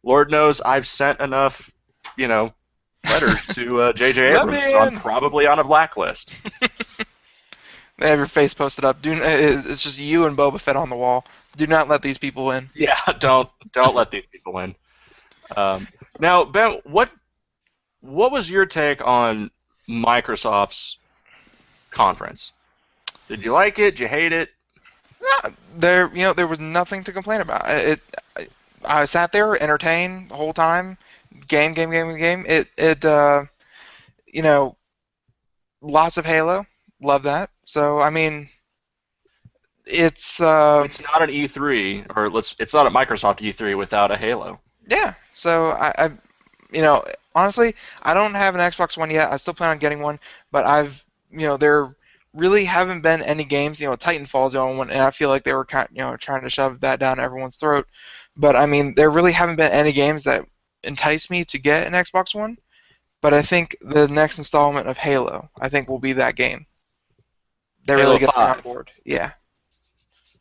Lord knows I've sent enough, letters to J.J. Abrams, so I'm probably on a blacklist. They have your face posted up. It's just you and Boba Fett on the wall. Do not let these people in. Yeah, don't let these people in. Now, Ben, what was your take on Microsoft's conference? Did you like it? Did you hate it? There was nothing to complain about. I sat there, entertained the whole time, game. You know, lots of Halo, love that. So I mean, it's It's not an E3, or it's not a Microsoft E3 without a Halo. yeah. So honestly, I don't have an Xbox One yet. I still plan on getting one, but there really haven't been any games. Titanfall's the only one, and I feel like they were trying to shove that down everyone's throat. But I mean, there really haven't been any games that entice me to get an Xbox One. But I think the next installment of Halo, I think, will be that game. That Halo really gets me 5. on board. Yeah.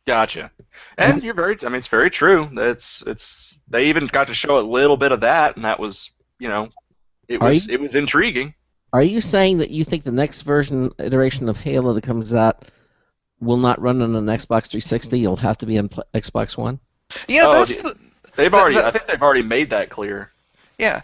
Gotcha. And it's very true. They even got to show a little bit of that, and that was, it was intriguing. Are you saying that you think the next iteration of Halo that comes out will not run on an Xbox 360? It'll have to be on Xbox One? Yeah, I think they've already made that clear. Yeah,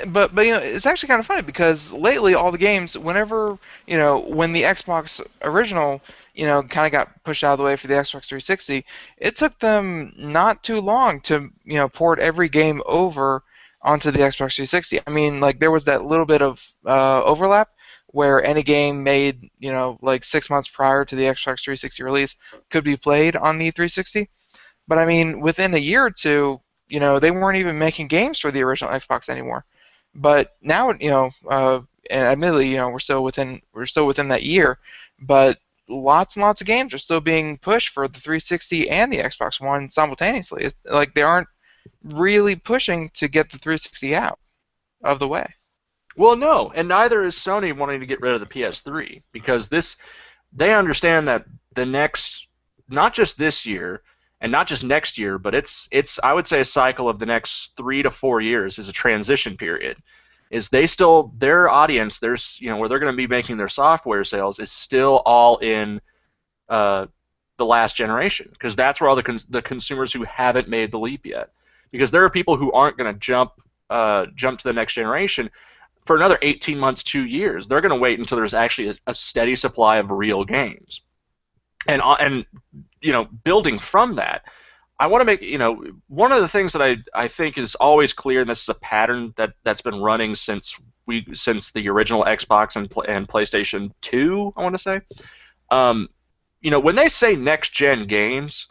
but it's actually kind of funny because lately all the games, whenever when the Xbox original kind of got pushed out of the way for the Xbox 360, it took them not too long to port every game over onto the Xbox 360. I mean, like there was that little bit of overlap where any game made like 6 months prior to the Xbox 360 release could be played on the 360. But I mean, within a year or two, they weren't even making games for the original Xbox anymore. But now, and admittedly, we're still within that year, but lots and lots of games are still being pushed for the 360 and the Xbox One simultaneously. It's like they aren't really pushing to get the 360 out of the way. Well, no, and neither is Sony wanting to get rid of the PS3 because they understand that the next, not just this year, and not just next year, but it's I would say a cycle of the next 3 to 4 years is a transition period. Is their audience, where they're going to be making their software sales is still all in the last generation because that's where all the consumers who haven't made the leap yet. Because there are people who aren't going to jump to the next generation for another 18 months, 2 years. They're going to wait until there's actually a steady supply of real games. And building from that, I want to make, one of the things that I think is always clear, and this is a pattern that's been running since the original Xbox and PlayStation 2, I want to say. When they say next-gen games,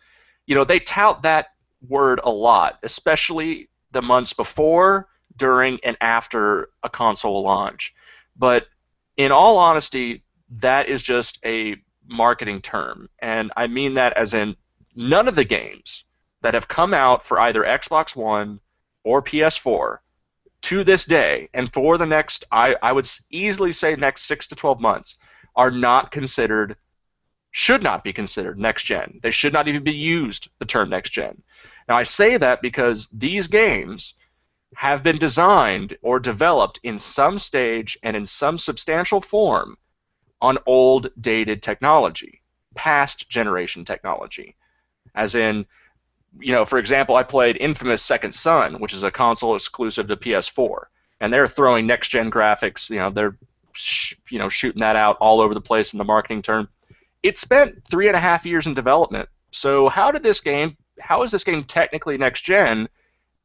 they tout that word a lot, especially the months before, during, and after a console launch. But in all honesty, that is just a marketing term, and I mean that as in none of the games that have come out for either Xbox One or PS4 to this day, and for the next, I would easily say next 6 to 12 months, should not be considered next gen. They should not even be used the term next gen. Now I say that because these games have been designed or developed in some stage and in some substantial form on old, dated technology, past generation technology. As in, for example, I played Infamous Second Son, which is a console exclusive to PS4, and they're throwing next-gen graphics, they're shooting that out all over the place in the marketing term. It spent 3.5 years in development, so how is this game technically next-gen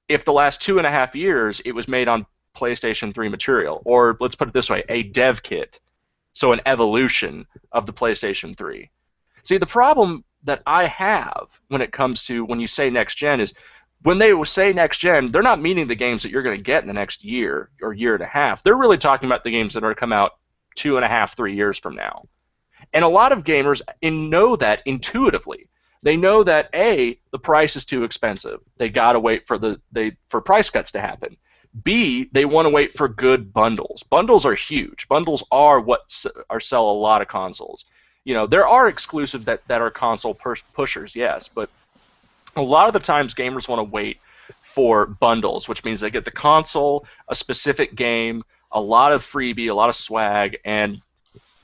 if the last 2.5 years it was made on PlayStation 3 material? Or let's put it this way, a dev kit. So an evolution of the PlayStation 3. See, the problem that I have when it comes to when you say next gen is when they say next gen, they're not meaning the games that you're going to get in the next year or year and a half. They're really talking about the games that are going to come out 2.5, 3 years from now. And a lot of gamers know that intuitively. They know that A, the price is too expensive. They got to wait for price cuts to happen. B, they want to wait for good bundles. Bundles are huge. Bundles are what sell a lot of consoles. There are exclusives that are console pushers, yes, but a lot of the times gamers want to wait for bundles, which means they get the console, a specific game, a lot of freebie, a lot of swag, and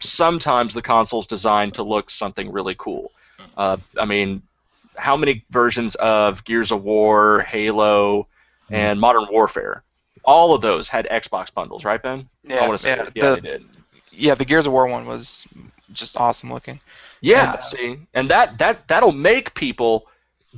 sometimes the console's designed to look something really cool. I mean, how many versions of Gears of War, Halo, and Modern Warfare all of those had Xbox bundles, right, Ben? I Yeah, want to say yeah. yeah, they did. Yeah, the Gears of War one was just awesome looking. Yeah, And, see, and that'll make people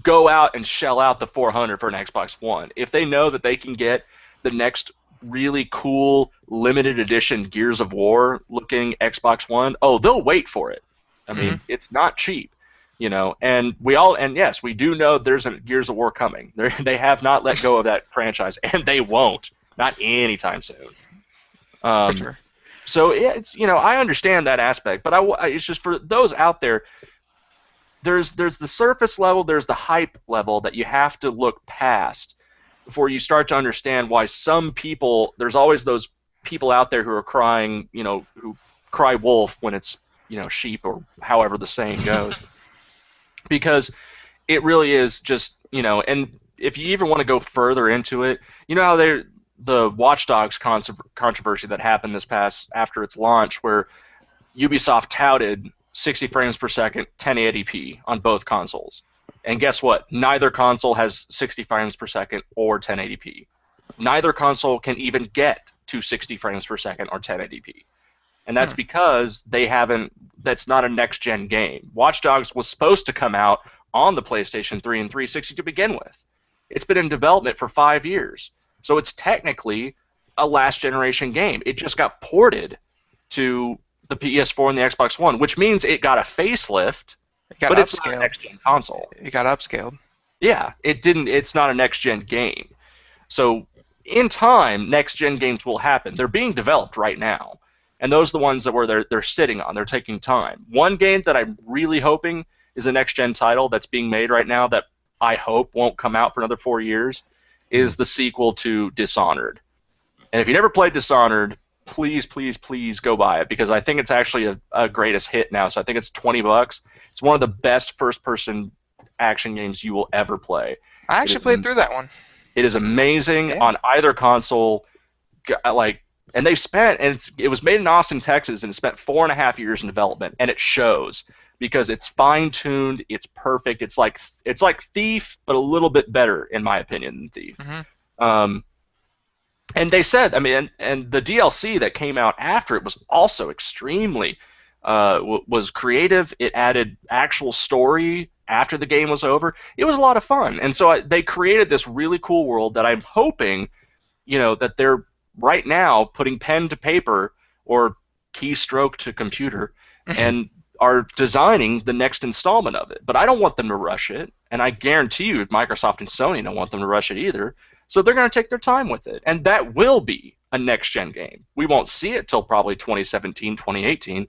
go out and shell out the $400 for an Xbox One if they know that they can get the next really cool limited edition Gears of War looking Xbox One. Oh, they'll wait for it. I mean, it's not cheap, you know. And yes, we do know there's a Gears of War coming. They have not let go of that franchise, and they won't, not anytime soon. for sure. So it's, you know, I understand that aspect, but it's just for those out there. There's the surface level, there's the hype level that you have to look past before you start to understand why some people. There's always those people out there who are crying, you know, who cry wolf when it's, you know, sheep or however the saying goes, because it really is just, you know. And if you even want to go further into it, you know how the Watch Dogs controversy that happened this past after its launch, where Ubisoft touted 60 frames per second, 1080p on both consoles. And guess what? Neither console has 60 frames per second or 1080p. Neither console can even get to 60 frames per second or 1080p. And that's because that's not a next-gen game. Watch Dogs was supposed to come out on the PlayStation 3 and 360 to begin with. It's been in development for 5 years. So it's technically a last-generation game. It just got ported to the PS4 and the Xbox One, which means it got a facelift, but it's not a next-gen console. It got upscaled. Yeah, it didn't. It's not a next-gen game. So in time, next-gen games will happen. They're being developed right now, and those are the ones that they're sitting on. They're taking time. One game that I'm really hoping is a next-gen title that's being made right now that I hope won't come out for another 4 years is the sequel to Dishonored. And if you never played Dishonored, please, please, please go buy it, because I think it's actually a greatest hit now. So I think it's $20. It's one of the best first-person action games you will ever play. I actually played through that one. It is amazing on either console. And it was made in Austin, Texas, and it spent 4.5 years in development, and it shows because it's fine-tuned, it's perfect. It's like Thief, but a little bit better, in my opinion, than Thief. And they said, I mean, and the DLC that came out after it was also extremely was creative. It added actual story after the game was over. It was a lot of fun, and so they created this really cool world that I'm hoping, you know, that they're right now putting pen to paper or keystroke to computer and are designing the next installment of it. But I don't want them to rush it, and I guarantee you Microsoft and Sony don't want them to rush it either. So they're going to take their time with it, and that will be a next-gen game. We won't see it till probably 2017, 2018,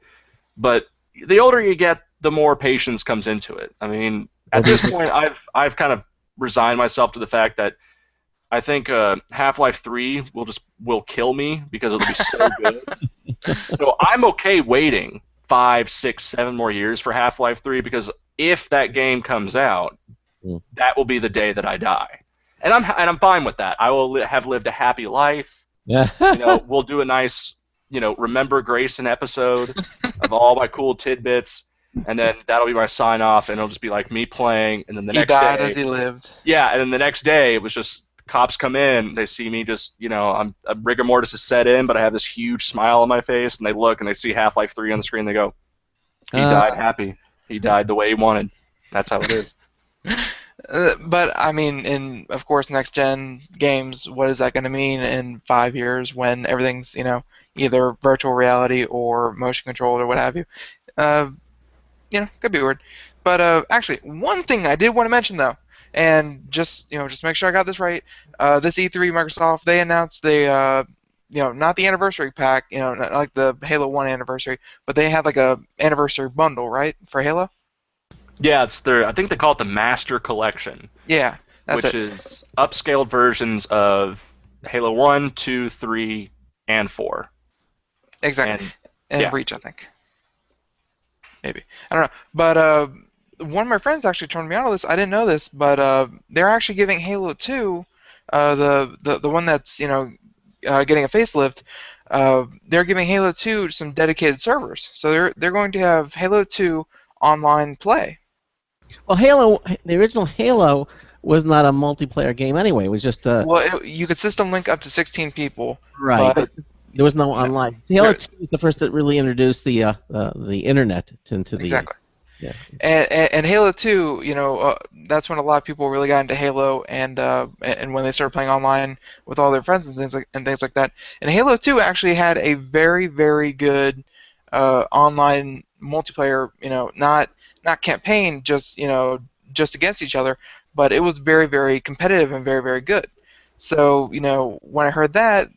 but the older you get, the more patience comes into it. I mean, at this point, I've kind of resigned myself to the fact that I think Half-Life 3 will kill me because it'll be so good. So I'm okay waiting 5, 6, 7 more years for Half-Life 3, because if that game comes out, that will be the day that I die. And I'm fine with that. I will have lived a happy life. Yeah. You know, we'll do a nice, you know, Remember Grayson episode of all my cool tidbits, and then that'll be my sign off, and it'll just be like me playing, and then the next day. He died as he lived. Yeah, and then the next day it was just cops come in, they see me just, you know, rigor mortis is set in, but I have this huge smile on my face, and they look and they see Half-Life 3 on the screen, they go, he died happy. He died the way he wanted. That's how it is. But I mean, of course, next gen games, what is that going to mean in 5 years when everything's, you know, either virtual reality or motion controlled or what have you? You know, could be weird. But actually, one thing I did want to mention though, and just make sure I got this right. This E3, Microsoft, they announced not the anniversary pack, not like the Halo 1 anniversary, but they had like a anniversary bundle, right, for Halo? Yeah, I think they call it the Master Collection. Yeah, that's which is upscaled versions of Halo 1, 2, 3, and 4. Exactly. And Reach, I think. Maybe. I don't know. But one of my friends actually turned me on to this. I didn't know this, but they're actually giving Halo 2, the one that's, getting a facelift, they're giving Halo 2 some dedicated servers. So they're going to have Halo 2 online play. Well, the original Halo was not a multiplayer game anyway. It was just Well, you could system link up to 16 people, right. but There was no online. See, Halo 2 was the first that really introduced the internet into the exactly. Yeah. And Halo 2, that's when a lot of people really got into Halo, and when they started playing online with all their friends and things like that. And Halo 2 actually had a very, very good online multiplayer. Not campaign, just against each other, but it was very, very competitive and very, very good. So when I heard that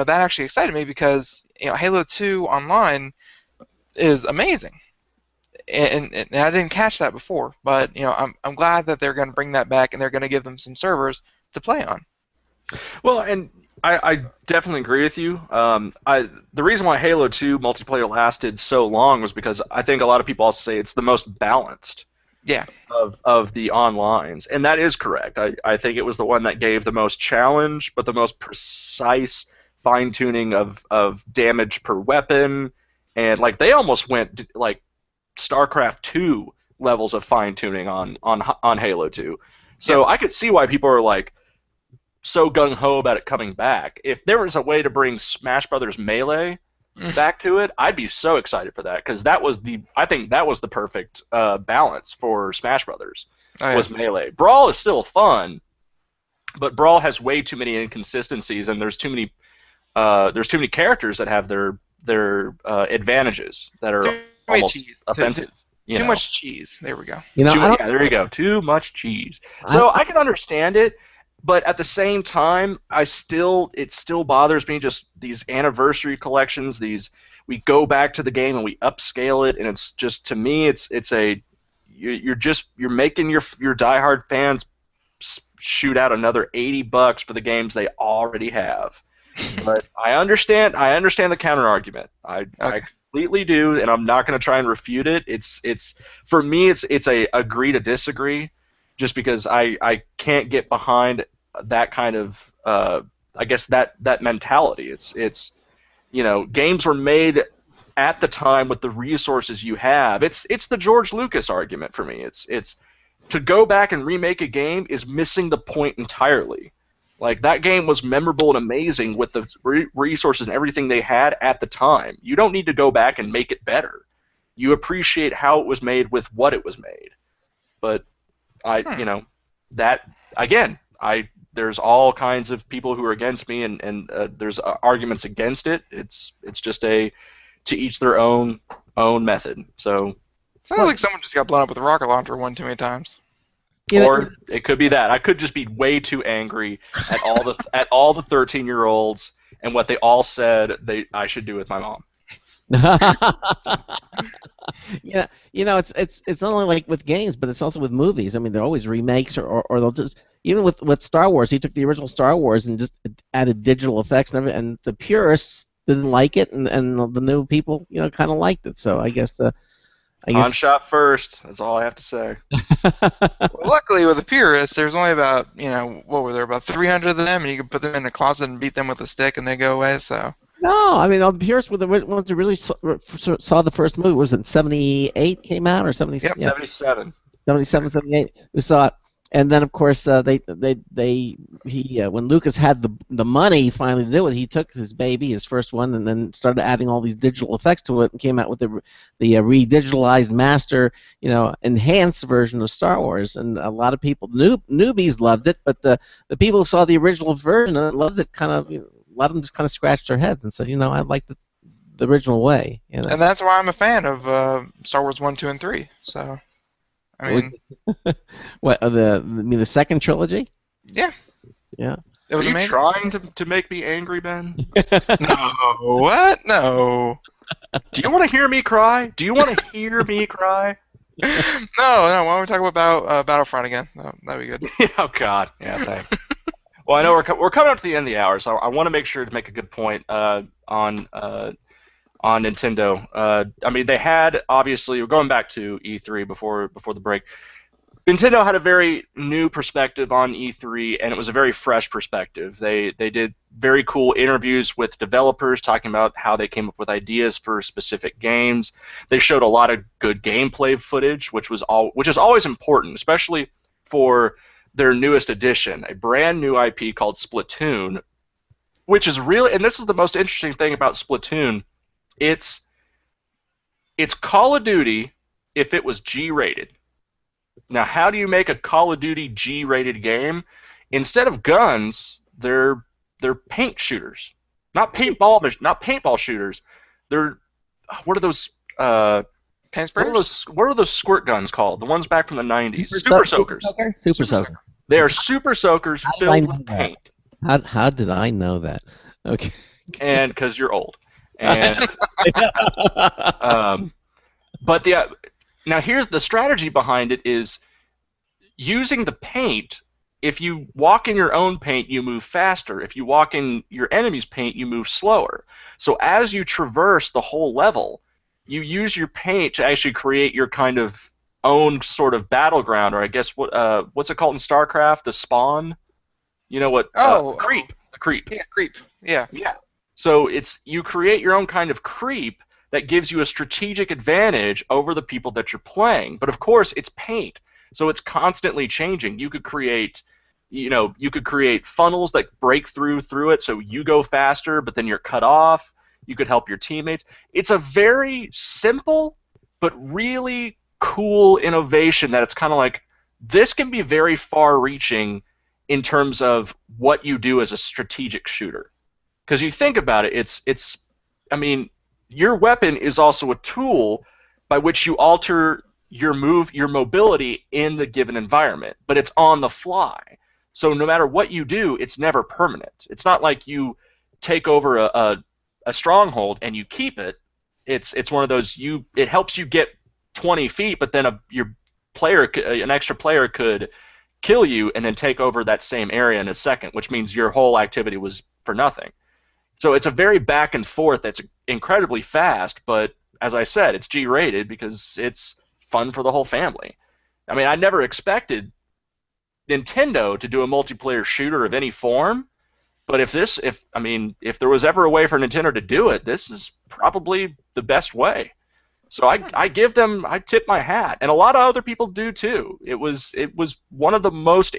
actually excited me, because Halo 2 online is amazing. And I didn't catch that before, but I'm glad that they're going to bring that back, and they're going to give them some servers to play on. Well, and I definitely agree with you. The reason why Halo 2 multiplayer lasted so long was because I think a lot of people also say it's the most balanced. Yeah. Of the onlines, and that is correct. I think it was the one that gave the most challenge, but the most precise fine-tuning of damage per weapon, and like they almost went like StarCraft 2 levels of fine-tuning on Halo 2. So yeah. I could see why people are like so gung-ho about it coming back. If there was a way to bring Smash Brothers Melee back to it, I'd be so excited for that, because I think that was the perfect balance for Smash Brothers. Was Melee. Brawl is still fun, but Brawl has way too many inconsistencies, and there's too many characters that have their advantages that are almost offensive. Too much cheese. There we go. There you go. Too much cheese. So I can understand it. But at the same time, it still bothers me, just these anniversary collections. We go back to the game and we upscale it, and it's just, to me, you're making your diehard fans shoot out another $80 for the games they already have. But I understand the counter argument. I completely do, and I'm not going to try and refute it. It's for me, it's a agree to disagree. Just because I can't get behind that kind of I guess that mentality. It's games were made at the time with the resources you have. It's the George Lucas argument for me. It's to go back and remake a game is missing the point entirely. Like, that game was memorable and amazing with the resources and everything they had at the time. You don't need to go back and make it better. You appreciate how it was made with what it was made. But there's all kinds of people who are against me, and there's arguments against it. It's just to each their own method. So sounds like someone just got blown up with a rocket launcher one too many times. Or it could be that I could just be way too angry at all the 13-year-olds and what they all said I should do with my mom. It's not only like with games, but it's also with movies. I mean, they're always remakes, or they'll just, even with Star Wars, he took the original Star Wars and just added digital effects and everything, and the purists didn't like it, and the new people kind of liked it. So I guess Han shot first. That's all I have to say. Well, luckily, with the purists, there's only about what were there, about 300 of them, and you could put them in a closet and beat them with a stick, and they go away. So. No, I mean, all the purists were the ones who really saw the first movie. Was it 78 came out, or 77? Yep, 77. 77, 78. Who saw it, and then of course when Lucas had the money finally to do it, he took his baby, his first one, and then started adding all these digital effects to it, and came out with the re-digitalized master, enhanced version of Star Wars. And a lot of people, newbies loved it, but the people who saw the original version loved it. Kind of. A lot of them just kind of scratched their heads and said, I like the original way. And that's why I'm a fan of Star Wars 1, 2, and 3. So, I mean, what the second trilogy? Yeah. Yeah. It was Are you amazing. trying to make me angry, Ben? No. What? No. Do you want to hear me cry? Do you want to hear me cry? No. Why don't we talk about Battlefront again? That'd be good. Oh God. Yeah. Thanks. Well, I know we're coming up to the end of the hour, so I want to make sure to make a good point on Nintendo. I mean, they had, obviously, we're going back to E3 before the break. Nintendo had a very new perspective on E3, and it was a very fresh perspective. They did very cool interviews with developers talking about how they came up with ideas for specific games. They showed a lot of good gameplay footage, which is always important, especially for their newest edition, a brand new IP called Splatoon, which is really, and this is the most interesting thing about Splatoon, it's Call of Duty if it was G-rated. Now, how do you make a Call of Duty G-rated game? Instead of guns, they're paint shooters, not paintball shooters. They're what are those? Paint sprayers? What are those squirt guns called? The ones back from the 90s. Super soakers. Super soaker. They are super soakers filled with paint. How did I know that? Okay. And because you're old. And but now here's the strategy behind it is using the paint. If you walk in your own paint, you move faster. If you walk in your enemy's paint, you move slower. So as you traverse the whole level, you use your paint to actually create your kind of own sort of battleground, or I guess what's it called in StarCraft? The spawn? You know what? Creep. The creep. Yeah, creep. Yeah. Yeah. So you create your own kind of creep that gives you a strategic advantage over the people that you're playing. But of course, it's paint, so it's constantly changing. You could create funnels that break through it, so you go faster, but then you're cut off. You could help your teammates. It's a very simple but really cool innovation that it's kind of like, this can be very far-reaching in terms of what you do as a strategic shooter. Because you think about it, I mean, your weapon is also a tool by which you alter your mobility in the given environment, but it's on the fly. So no matter what you do, it's never permanent. It's not like you take over a stronghold and you keep it. It's one of those, it helps you get 20 feet, but then an extra player could kill you and then take over that same area in a second, which means your whole activity was for nothing. So it's a very back and forth that's incredibly fast, but as I said, it's G-rated because it's fun for the whole family. I mean, I never expected Nintendo to do a multiplayer shooter of any form, but if there was ever a way for Nintendo to do it, this is probably the best way. So I tip my hat, and a lot of other people do too. It was one of the most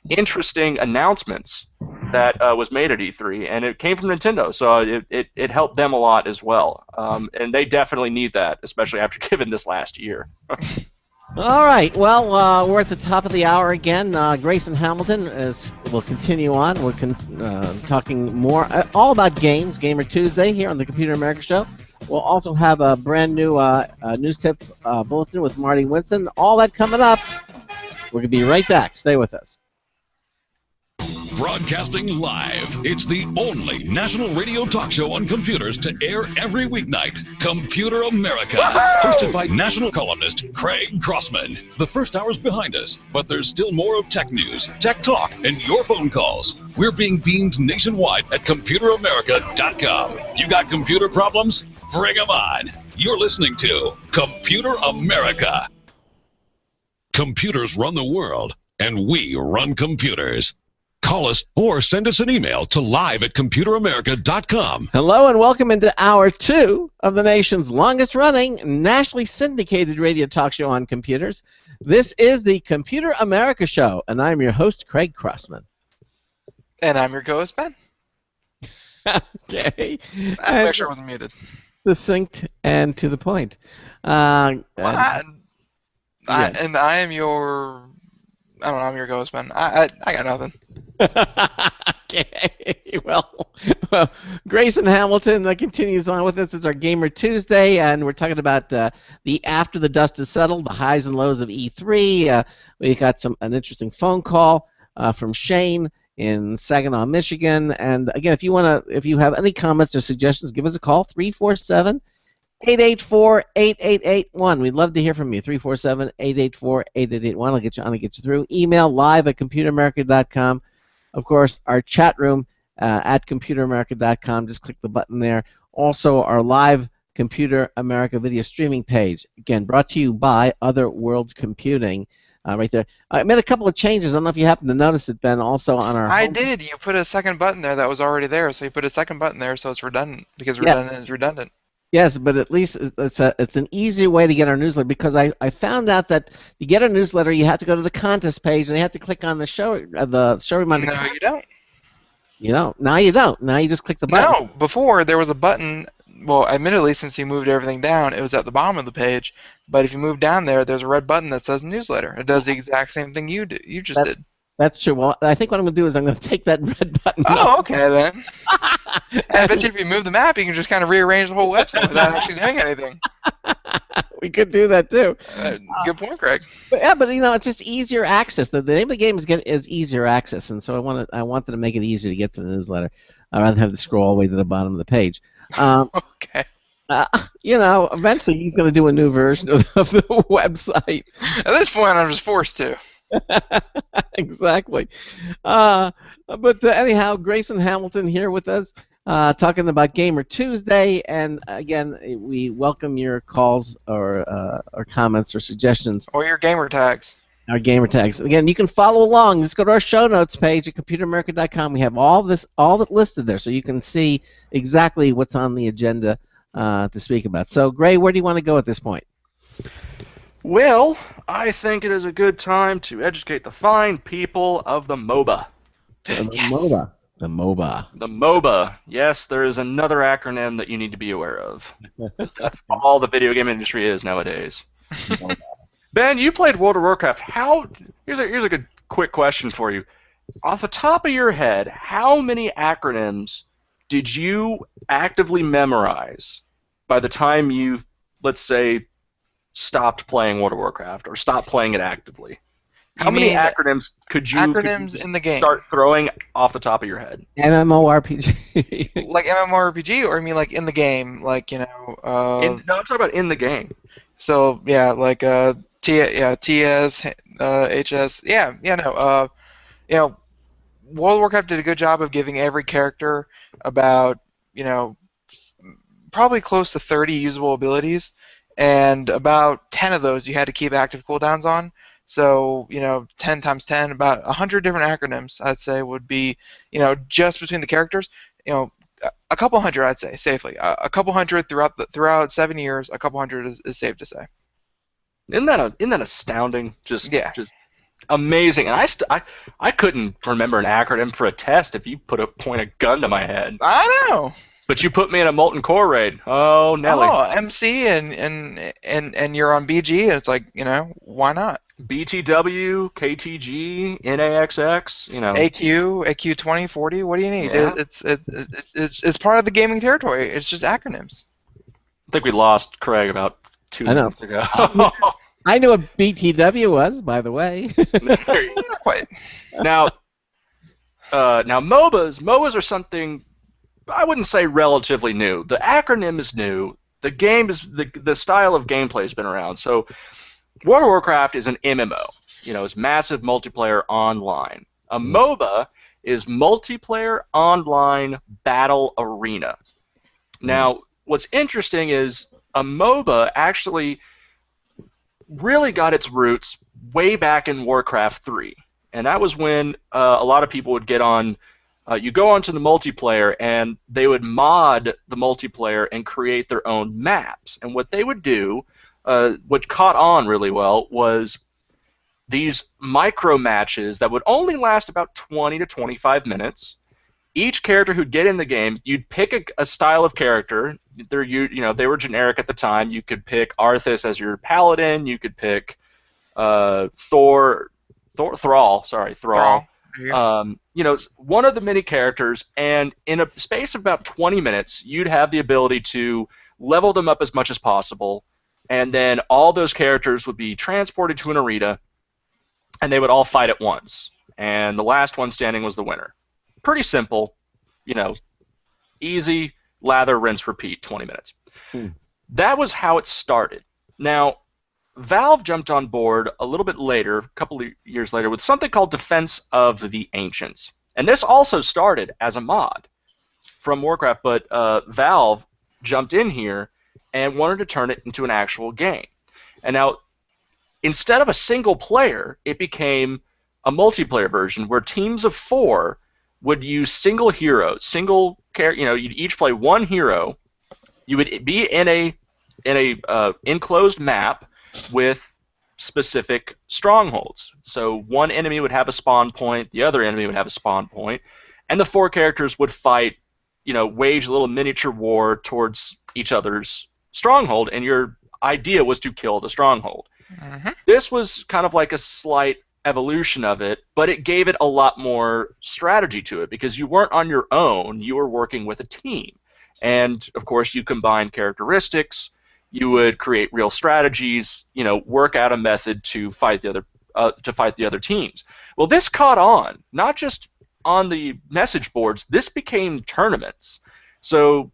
interesting announcements that was made at E3, and it came from Nintendo, so it helped them a lot as well. And they definitely need that, especially after given this last year. All right. Well, we're at the top of the hour again. Grayson Hamilton will continue on. We're talking more all about games, Gamer Tuesday here on the Computer America Show. We'll also have a brand new news tip bulletin with Marty Winston. All that coming up. We're going to be right back. Stay with us. Broadcasting live, it's the only national radio talk show on computers to air every weeknight. Computer America, hosted by national columnist Craig Crossman. The first hour's behind us, but there's still more of tech news, tech talk, and your phone calls. We're being beamed nationwide at ComputerAmerica.com. You got computer problems? Bring them on. You're listening to Computer America. Computers run the world, and we run computers. Call us or send us an email to live@computeramerica.com. Hello and welcome into Hour 2 of the nation's longest-running, nationally syndicated radio talk show on computers. This is the Computer America Show, and I'm your host, Craig Crossman. And I'm your co-host, Ben. Okay. I'll make sure I wasn't muted. Succinct and to the point. And I am your... I don't know, I'm your co-host, Ben. I got nothing. Okay. Well, Grayson Hamilton continues on with us. It's our Gamer Tuesday, and we're talking about the after the dust is settled, the highs and lows of E3. We got an interesting phone call from Shane in Saginaw, Michigan. And again, if you have any comments or suggestions, give us a call, 347-884-8881. We'd love to hear from you. 347-884-8881. I'll get you through. Email live@computeramerica.com. Of course, our chat room at computeramerica.com. Just click the button there. Also, our live Computer America video streaming page. Again, brought to you by Other World Computing. Right there. I made a couple of changes. I don't know if you happen to notice it, Ben, also on our I did. You put a second button there that was already there, so you put a second button there so it's redundant, because redundant is redundant. Yes, but at least it's an easier way to get our newsletter, because I found out that to get our newsletter you have to go to the contest page and you have to click on the show reminder. No, you don't. You know, now you don't. Now you just click the button. No, before there was a button. Well, admittedly, since you moved everything down, it was at the bottom of the page. But if you move down there, there's a red button that says newsletter. It does the exact same thing you just did. That's true. Well, I think what I'm going to do is I'm going to take that red button. Oh, okay then. I bet you if you move the map, you can just kind of rearrange the whole website without actually doing anything. We could do that too. Good point, Craig. But you know, it's just easier access. The name of the game is easier access, and so I wanted to make it easier to get to the newsletter. I'd rather have to scroll all the way to the bottom of the page. Okay. You know, eventually he's going to do a new version of the website. At this point, I'm just forced to. Exactly. But anyhow, Grayson Hamilton here with us, talking about Gamer Tuesday, and again, we welcome your calls or comments or suggestions. Or your gamer tags. Our gamer tags. Again, you can follow along. Just go to our show notes page at computeramerica.com. We have all that listed there, so you can see exactly what's on the agenda to speak about. So, Gray, where do you want to go at this point? Well, I think it is a good time to educate the fine people of the MOBA. MOBA. The MOBA. The MOBA. Yes, there is another acronym that you need to be aware of. That's all the video game industry is nowadays. Ben, you played World of Warcraft. Here's a good quick question for you. Off the top of your head, how many acronyms did you actively memorize by the time you, let's say, stopped playing World of Warcraft or stopped playing it actively? How many acronyms could you in the game start throwing off the top of your head? MMORPG. Like MMORPG, or you mean like in the game, like No, I'm talking about in the game. So yeah, like TS, HS, you know, World of Warcraft did a good job of giving every character about, probably close to 30 usable abilities, and about 10 of those you had to keep active cooldowns on. So, 10 times 10, about 100 different acronyms, I'd say, would be, just between the characters, a couple hundred, I'd say, safely. A couple hundred throughout 7 years, a couple hundred is safe to say. Isn't that astounding? Just amazing. And I couldn't remember an acronym for a test if you point a gun to my head. I know. But you put me in a molten core raid. Oh, Nelly. Oh, MC and you're on BG, and it's like, why not? BTW, KTG, NAXX, AQ 20, 40. What do you need? Yeah. It's part of the gaming territory. It's just acronyms. I think we lost Craig about 2 minutes ago. I knew what BTW was, by the way. Not quite. Now MOBAs are something I wouldn't say relatively new. The acronym is new. The game is the style of gameplay has been around. So World of Warcraft is an MMO. It's massive multiplayer online. A MOBA is multiplayer online battle arena. Now, what's interesting is a MOBA actually really got its roots way back in Warcraft 3. And that was when a lot of people would get on, you go onto the multiplayer and they would mod the multiplayer and create their own maps. And what they would do, what caught on really well, was these micro matches that would only last about 20 to 25 minutes. Each character who'd get in the game, you'd pick a style of character. They were generic at the time. You could pick Arthas as your paladin. You could pick Thrall. One of the many characters, and in a space of about 20 minutes, you'd have the ability to level them up as much as possible, and then all those characters would be transported to an arena, and they would all fight at once, and the last one standing was the winner. Pretty simple, easy, lather, rinse, repeat, 20 minutes. That was how it started. Now, Valve jumped on board a little bit later, a couple of years later, with something called Defense of the Ancients. And this also started as a mod from Warcraft, but Valve jumped in here and wanted to turn it into an actual game. And now, instead of a single player, it became a multiplayer version where teams of 4 would use single heroes, you'd each play one hero, You would be in a enclosed map with specific strongholds. So one enemy would have a spawn point, the other enemy would have a spawn point, and the 4 characters would fight, wage a little miniature war towards each other's stronghold, and your idea was to kill the stronghold. Mm-hmm. This was kind of like a slight evolution of it, but it gave it a lot more strategy to it because you weren't on your own, you were working with a team. And of course you combine characteristics, you would create real strategies, work out a method to fight the other teams. Well, this caught on, not just on the message boards, this became tournaments. So,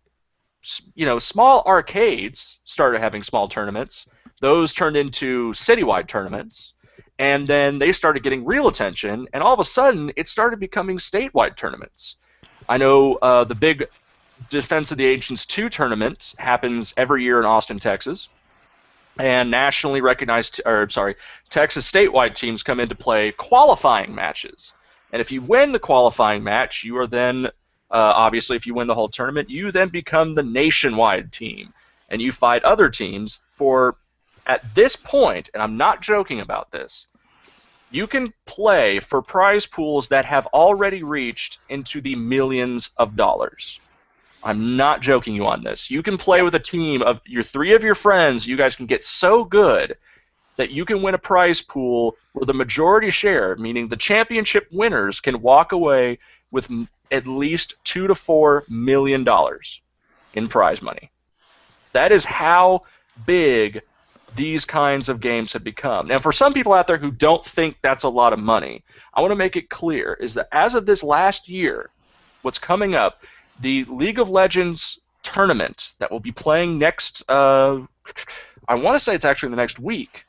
small arcades started having small tournaments. Those turned into citywide tournaments. And then they started getting real attention, and all of a sudden, it started becoming statewide tournaments. I know the big Defense of the Ancients 2 tournament happens every year in Austin, Texas. And nationally recognized, Texas statewide teams come in to play qualifying matches. And if you win the qualifying match, you are then, obviously, if you win the whole tournament, you then become the nationwide team. And you fight other teams for, at this point, and I'm not joking about this, you can play for prize pools that have already reached into the millions of dollars. I'm not joking you on this. You can play with a team of your 3 of your friends. You guys can get so good that you can win a prize pool where the majority share, meaning the championship winners, can walk away with at least $2 to $4 million in prize money. That is how big these kinds of games have become. Now, for some people out there who don't think that's a lot of money, I want to make it clear is that as of this last year, what's coming up, the League of Legends tournament that will be playing next, I want to say it's actually the next week.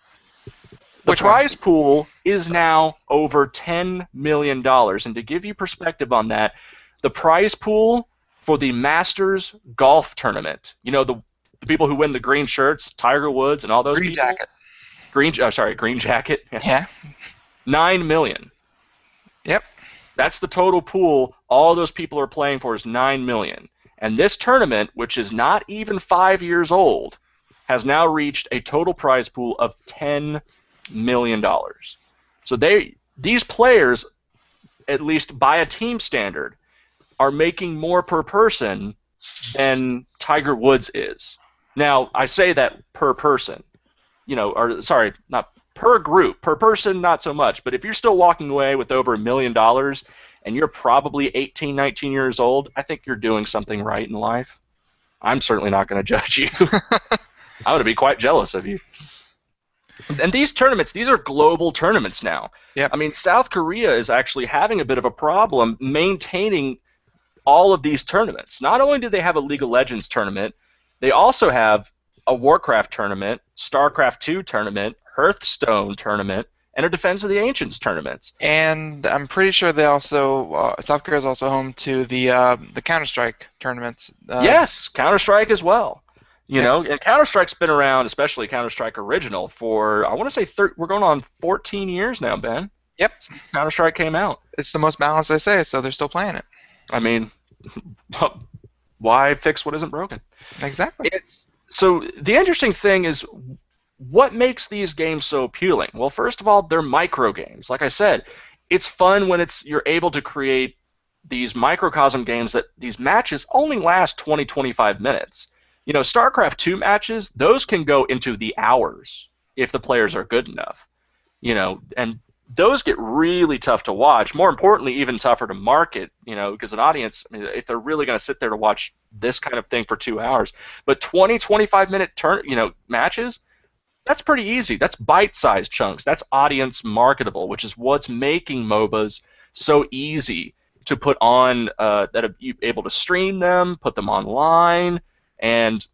The prize pool is now over $10 million. And to give you perspective on that, the prize pool for the Masters Golf Tournament, the people who win the green shirts, Tiger Woods and all those Green people. Jacket. Green Jacket. Yeah. $9 million. Yep. That's the total pool all those people are playing for is $9 million. And this tournament, which is not even 5 years old, has now reached a total prize pool of $10 million. So these players, at least by a team standard, are making more per person than Tiger Woods is. Now, I say that per person, not per group, per person, not so much. But if you're still walking away with over $1 million and you're probably 18, 19 years old, I think you're doing something right in life. I'm certainly not going to judge you. I would be quite jealous of you. And these tournaments, these are global tournaments now. Yep. I mean, South Korea is actually having a bit of a problem maintaining all of these tournaments. Not only do they have a League of Legends tournament, they also have a Warcraft tournament, StarCraft 2 tournament, Hearthstone tournament, and a Defense of the Ancients tournament. And I'm pretty sure they also South Korea is also home to the Counter-Strike tournaments. Yes, Counter-Strike as well. And Counter-Strike's been around, especially Counter-Strike Original, for I want to say we're going on 14 years now, Ben. Yep. Counter-Strike came out. It's the most balanced they say, so they're still playing it. I mean, why fix what isn't broken? Exactly. So the interesting thing is, what makes these games so appealing? Well, first of all, they're micro games. Like I said, it's fun when you're able to create these microcosm games that these matches only last 20, 25 minutes. StarCraft 2 matches, those can go into the hours if the players are good enough. And those get really tough to watch. More importantly, even tougher to market, because an audience, if they're really going to sit there to watch this kind of thing for 2 hours. But 20, 25-minute matches, that's pretty easy. That's bite-sized chunks. That's audience marketable, which is what's making MOBAs so easy to put on, that you're able to stream them, put them online, and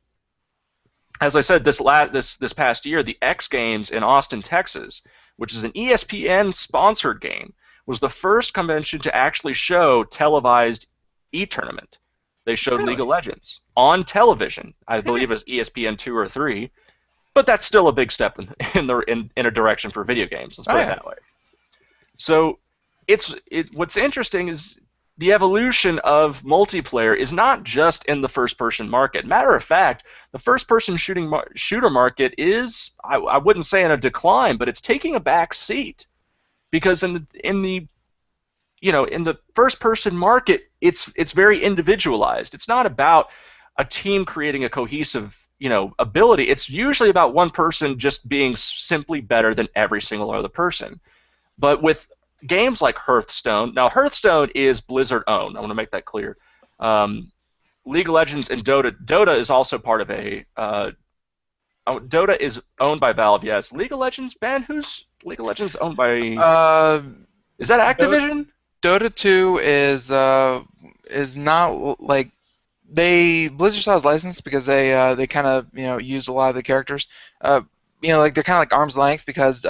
as I said, this past year, the X Games in Austin, Texas, which is an ESPN-sponsored game, was the first convention to actually show televised e-tournament. They showed League of Legends on television. I believe it was ESPN 2 or 3, but that's still a big step in a direction for video games. Let's put it that way. So what's interesting is the evolution of multiplayer is not just in the first-person market. Matter of fact, the first-person shooter market is, I wouldn't say in a decline, but it's taking a back seat, because in the first-person market, it's very individualized. It's not about a team creating a cohesive ability. It's usually about one person just being simply better than every single other person. But with games like Hearthstone, now Hearthstone is Blizzard owned. I want to make that clear. League of Legends and Dota. Dota is also part of a. Dota is owned by Valve. Yes. League of Legends. Ben, who's League of Legends owned by? Is that Activision? Dota 2 is not like Blizzard still has license because they kind of use a lot of the characters. Like they're kind of like arm's length, because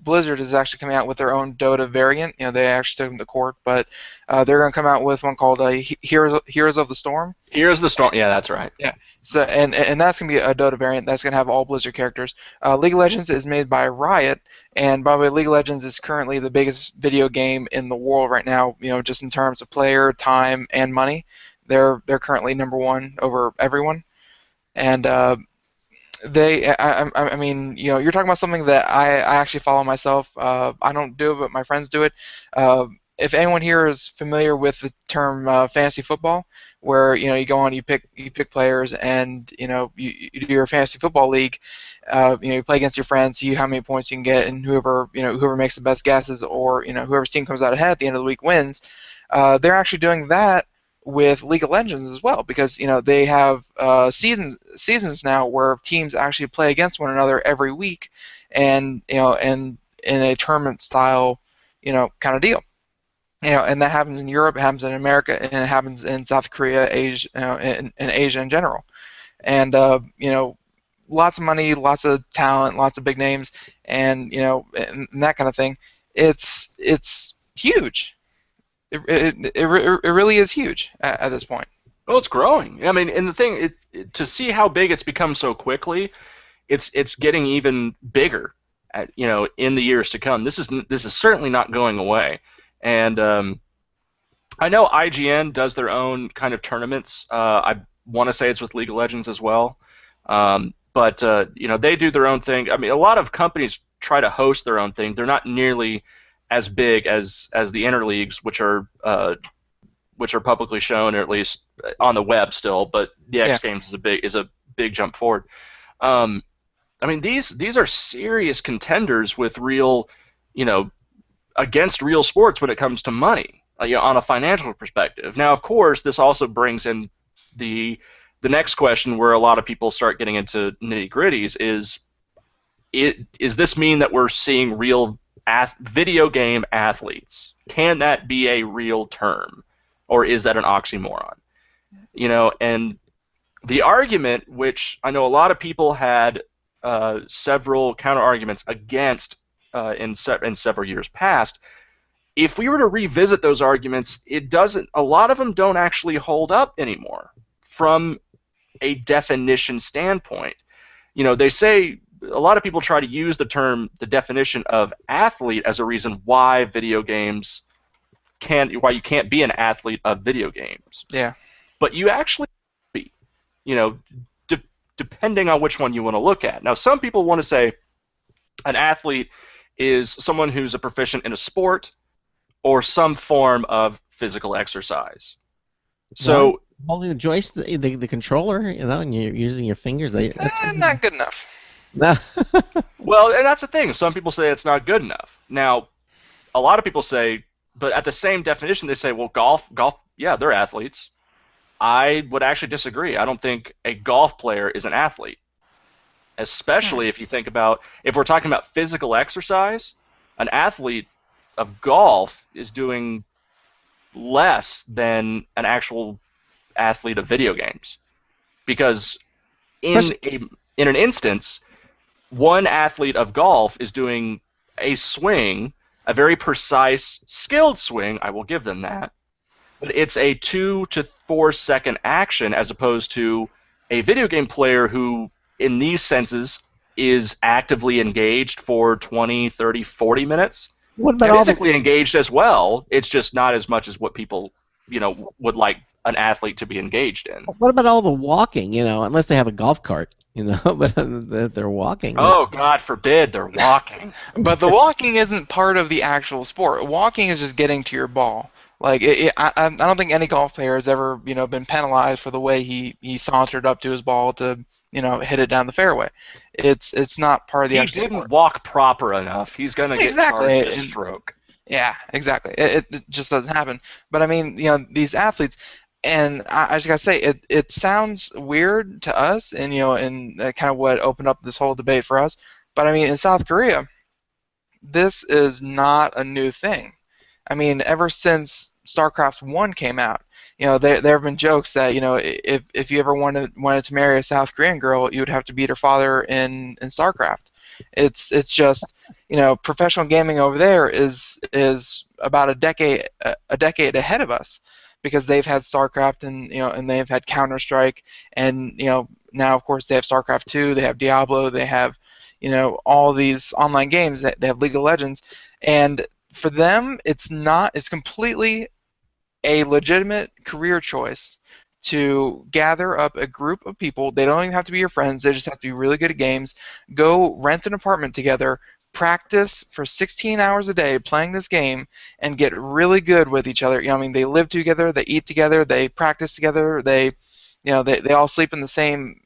Blizzard is actually coming out with their own Dota variant. They actually took them to court, but they're going to come out with one called Heroes of the Storm. Heroes of the Storm. Yeah, that's right. Yeah. So and that's going to be a Dota variant that's going to have all Blizzard characters. League of Legends is made by Riot, and by the way, League of Legends is currently the biggest video game in the world right now. Just in terms of player, time, and money, they're currently #1 over everyone, and I mean, you're talking about something that I actually follow myself. I don't do it, but my friends do it. If anyone here is familiar with the term fantasy football, where you go on, you pick players, and you do your fantasy football league. You play against your friends, see how many points you can get, and whoever makes the best guesses, or whoever's team comes out ahead at the end of the week wins. They're actually doing that with League of Legends as well, because they have seasons now where teams actually play against one another every week, and and in a tournament style kind of deal. And that happens in Europe, it happens in America, and it happens in South Korea, Asia, in Asia in general. And lots of money, lots of talent, lots of big names, and and that kind of thing. It's huge. It really is huge at this point. Well, it's growing. I mean, and the thing, to see how big it's become so quickly, it's getting even bigger, in the years to come. This is certainly not going away. And I know IGN does their own kind of tournaments. I want to say it's with League of Legends as well. But they do their own thing. I mean, a lot of companies try to host their own thing. They're not nearly as big as the interleagues, which are publicly shown, or at least on the web still. But the X Games is a big jump forward. I mean, these are serious contenders with real, against real sports when it comes to money, on a financial perspective. Now, of course, this also brings in the next question, where a lot of people start getting into nitty-gritties. Is this mean that we're seeing real video game athletes? Can that be a real term, or is that an oxymoron? And the argument, which I know a lot of people had several counter arguments against in several years past, if we were to revisit those arguments, a lot of them don't actually hold up anymore from a definition standpoint. They say, a lot of people try to use the definition of athlete as a reason why you can't be an athlete of video games. Yeah. But you actually be, depending on which one you want to look at. Now, some people want to say an athlete is someone who's a proficient in a sport or some form of physical exercise. So holding the joystick, the controller, and you're using your fingers. That's not good enough. No. Well, and that's the thing. Some people say it's not good enough. Now, a lot of people say, but at the same definition, they say, well, golf, yeah, they're athletes. I would actually disagree. I don't think a golf player is an athlete, especially if we're talking about physical exercise. An athlete of golf is doing less than an actual athlete of video games, because in an instance, one athlete of golf is doing a swing, a very precise, skilled swing. I will give them that, but it's a 2 to 4 second action, as opposed to a video game player who, in these senses, is actively engaged for 20, 30, 40 minutes. What about physically engaged as well? It's just not as much as what people would like an athlete to be engaged in. What about all the walking? Unless they have a golf cart, but they're walking. Oh, God forbid they're walking. But the walking isn't part of the actual sport. Walking is just getting to your ball. Like I don't think any golf player has ever been penalized for the way he sauntered up to his ball to hit it down the fairway. It's not part of the actual sport. He didn't walk proper enough. He's gonna get charged a stroke. Yeah, exactly. It just doesn't happen. But I mean, these athletes, and I just gotta say, it sounds weird to us, and and kind of what opened up this whole debate for us. But I mean, in South Korea, this is not a new thing. I mean, ever since StarCraft 1 came out, there have been jokes that if you ever wanted to marry a South Korean girl, you would have to beat her father in StarCraft. It's just professional gaming over there is about a decade ahead of us, because they've had StarCraft and they've had Counter-Strike, and now of course they have StarCraft 2, they have Diablo, they have all these online games, they have League of Legends, and for them it's completely a legitimate career choice to gather up a group of people. They don't even have to be your friends, they just have to be really good at games, go rent an apartment together, practice for 16 hours a day playing this game, and get really good with each other. I mean, they live together, they eat together, they practice together, they all sleep in the same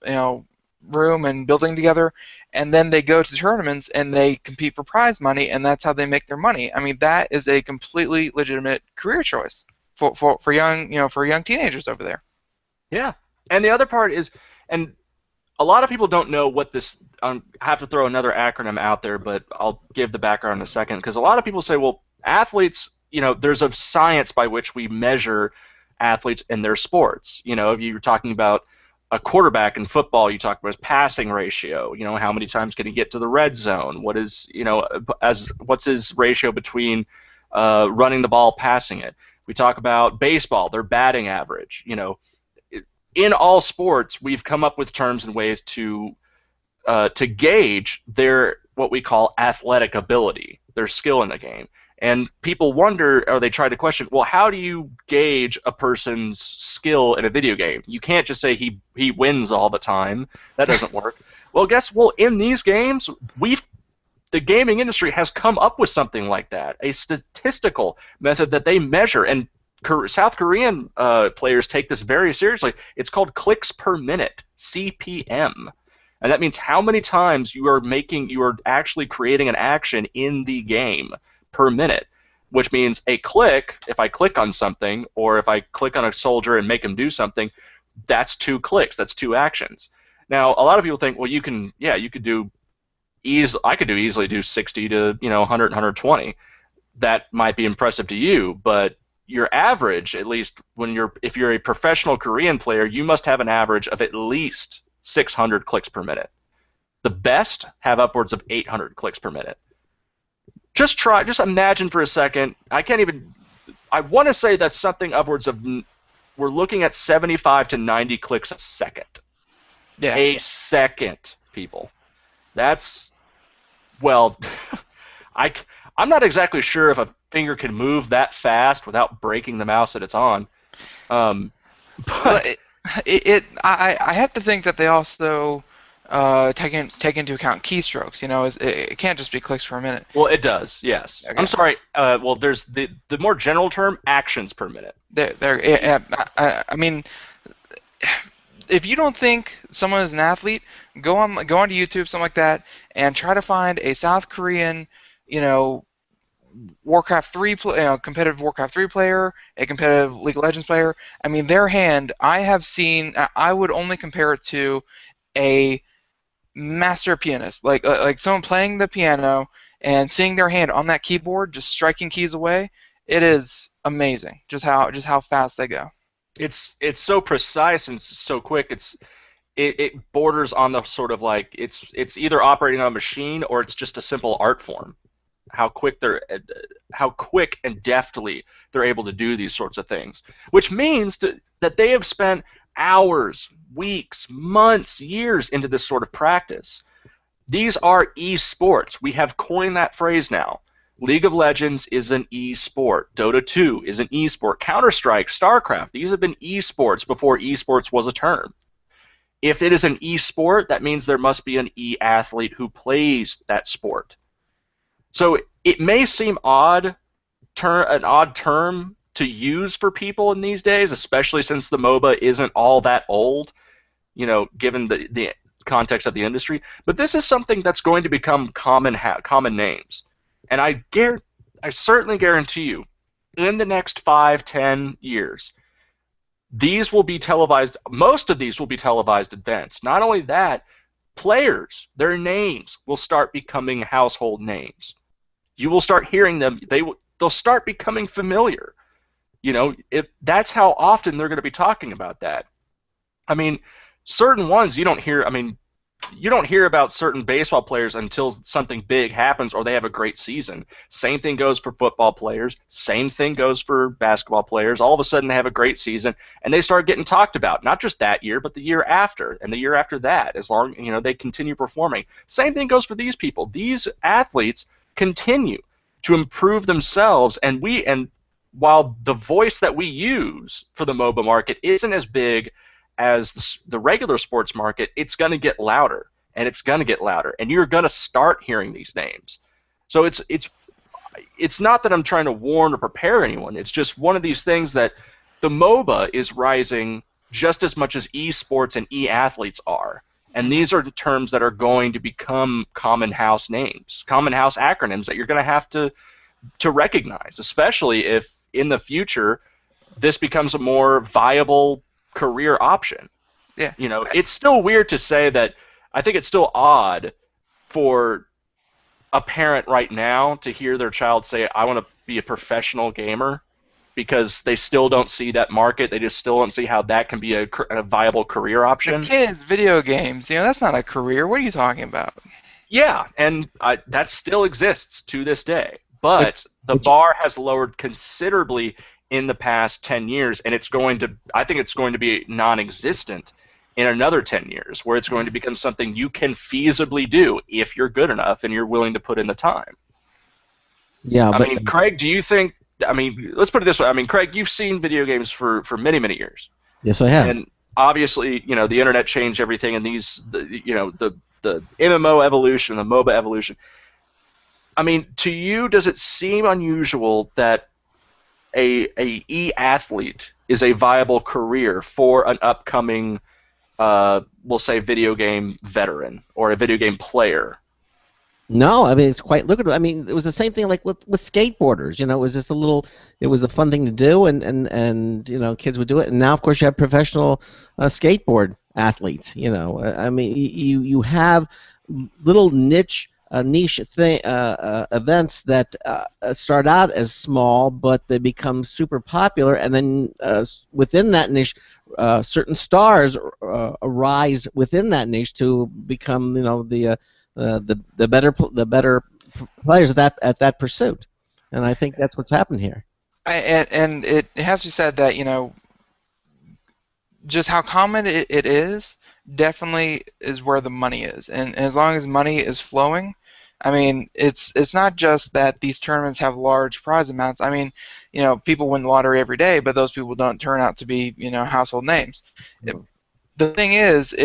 room and building together, and then they go to tournaments and they compete for prize money, and that's how they make their money. I mean, that is a completely legitimate career choice for young teenagers over there. Yeah, and the other part is, and a lot of people don't know what this. I have to throw another acronym out there, but I'll give the background in a second, because a lot of people say, well, athletes, there's a science by which we measure athletes in their sports. If you're talking about a quarterback in football, you talk about his passing ratio. How many times can he get to the red zone? What's his ratio between running the ball, passing it? We talk about baseball, their batting average. In all sports, we've come up with terms and ways to gauge their what we call athletic ability, their skill in the game. And people wonder, or they try to question, well, how do you gauge a person's skill in a video game? You can't just say he wins all the time. That doesn't work. Well, in these games, the gaming industry has come up with something like that, a statistical method that they measure, and South Korean players take this very seriously. It's called clicks per minute, CPM. And that means how many times you are actually creating an action in the game per minute, which means a click, if I click on something, or if I click on a soldier and make him do something, that's 2 clicks, that's 2 actions. Now, a lot of people think, well, I could easily do 60 to 100, 120. That might be impressive to you, but your average, at least if you're a professional Korean player, you must have an average of at least 600 clicks per minute. The best have upwards of 800 clicks per minute. Just imagine for a second. I want to say that's something upwards of, we're looking at 75 to 90 clicks a second. Yeah. A second, people. That's, well, I'm not exactly sure if a finger can move that fast without breaking the mouse that it's on. But I have to think that they also take into account keystrokes. It can't just be clicks per minute. Well, it does. Yes. Okay. I'm sorry. Well, there's the more general term, actions per minute. I mean, if you don't think someone is an athlete, go onto YouTube, something like that, and try to find a South Korean, Warcraft 3 competitive Warcraft 3 player, a competitive League of Legends player. I mean, their hand, I would only compare it to a master pianist, like someone playing the piano and seeing their hand on that keyboard, just striking keys away. It is amazing, just how fast they go. It's so precise and so quick. It borders on the sort of like it's either operating on a machine or it's just a simple art form. How quick and deftly they're able to do these sorts of things, which means that they have spent hours, weeks, months, years into this sort of practice. These are esports. We have coined that phrase now. League of Legends is an e-sport. Dota 2 is an e-sport. Counter-Strike, StarCraft, these have been e-sports before e-sports was a term. If it is an e-sport, that means there must be an e-athlete who plays that sport. So it may seem an odd term to use for people in these days, especially since the MOBA isn't all that old, given the context of the industry. But this is something that's going to become common names. And I certainly guarantee you, in the next 5, 10 years, these will be televised. Most of these will be televised events. Not only that, players, their names will start becoming household names. You will start hearing them. They'll start becoming familiar. That's how often they're going to be talking about that. I mean, certain ones you don't hear. I mean, you don't hear about certain baseball players until something big happens or they have a great season. Same thing goes for football players. Same thing goes for basketball players. All of a sudden they have a great season and they start getting talked about, not just that year, but the year after and the year after that, as long they continue performing. Same thing goes for these people. These athletes continue to improve themselves, and while the voice that we use for the MOBA market isn't as big as the regular sports market, it's going to get louder, and it's going to get louder, and you're going to start hearing these names. So it's not that I'm trying to warn or prepare anyone. It's just one of these things that the MOBA is rising just as much as esports and e-athletes are, and these are terms that are going to become common house names, common house acronyms that you're going to have to recognize, especially if in the future this becomes a more viable career option. Yeah. It's still weird to say that. I think it's still odd for a parent right now to hear their child say, I want to be a professional gamer, because they still don't see that market. They just still don't see how that can be a viable career option. The kids, video games, that's not a career. What are you talking about? Yeah, and that still exists to this day. But the bar has lowered considerably in the past 10 years, and I think it's going to be non-existent in another 10 years, where it's going to become something you can feasibly do if you're good enough and you're willing to put in the time. Yeah, I mean, Craig, do you think, let's put it this way. I mean, Craig, you've seen video games for many, many years. Yes, I have. And obviously, the internet changed everything, and the MMO evolution, the MOBA evolution. I mean, to you, does it seem unusual that a e-athlete is a viable career for an upcoming, we'll say, video game veteran or a video game player? No, I mean, it's quite lucrative. I mean, it was the same thing like with skateboarders. It was just it was a fun thing to do, and kids would do it. And now, of course, you have professional skateboard athletes. I mean, you have little niche events that start out as small, but they become super popular, and then within that niche, certain stars arise within that niche to become, the better players at that pursuit, and I think that's what's happened here. And it has to be said that just how common it is definitely is where the money is, and as long as money is flowing, I mean, it's not just that these tournaments have large prize amounts. I mean, people win the lottery every day, but those people don't turn out to be household names. The thing is,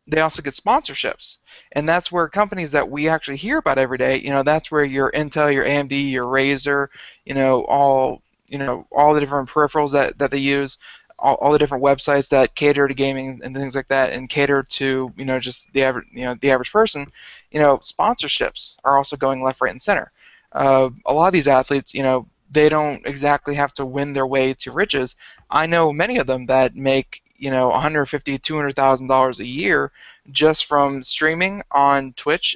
they also get sponsorships, and that's where companies that we actually hear about every day, that's where your Intel, your AMD, your Razer, all the different peripherals that they use, all the different websites that cater to gaming and things like that, and cater to just the average person. Sponsorships are also going left, right, and center. A lot of these athletes, they don't exactly have to win their way to riches. I know many of them that make $150,000, $200,000 a year just from streaming on Twitch.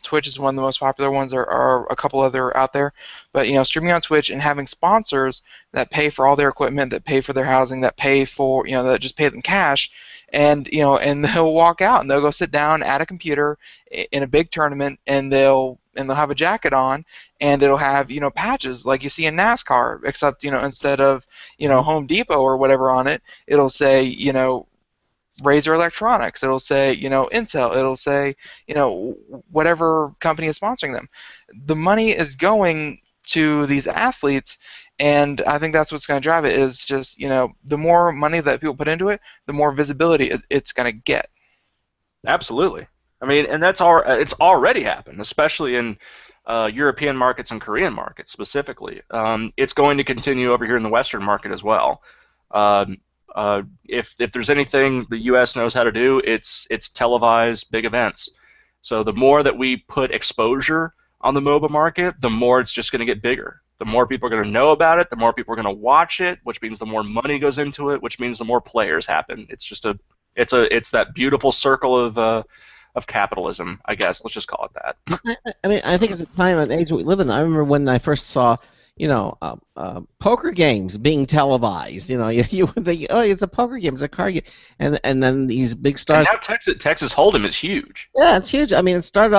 Twitch is one of the most popular ones. There are a couple other out there, but streaming on Twitch and having sponsors that pay for all their equipment, that pay for their housing, that pay for that just pay them cash, and and they'll walk out and they'll go sit down at a computer in a big tournament, and they'll have a jacket on, and it'll have patches like you see in NASCAR, except instead of Home Depot or whatever on it, it'll say Razer Electronics. It'll say, Intel. It'll say, whatever company is sponsoring them. The money is going to these athletes, and I think that's what's going to drive it. Is just, the more money that people put into it, the more visibility it's going to get. Absolutely. I mean, and it's already happened, especially in European markets and Korean markets specifically. It's going to continue over here in the Western market as well. If there's anything the U.S. knows how to do, it's televise big events. So the more that we put exposure on the MOBA market, the more it's just going to get bigger. The more people are going to know about it, the more people are going to watch it, which means the more money goes into it, which means the more players happen. It's just it's that beautiful circle of capitalism, I guess. Let's just call it that. I mean, I think it's a time and age that we live in. I remember when I first saw, poker games being televised. You would think, oh, it's a poker game, it's a card game, and then these big stars. And now Texas Hold'em is huge. Yeah, it's huge. I mean, it started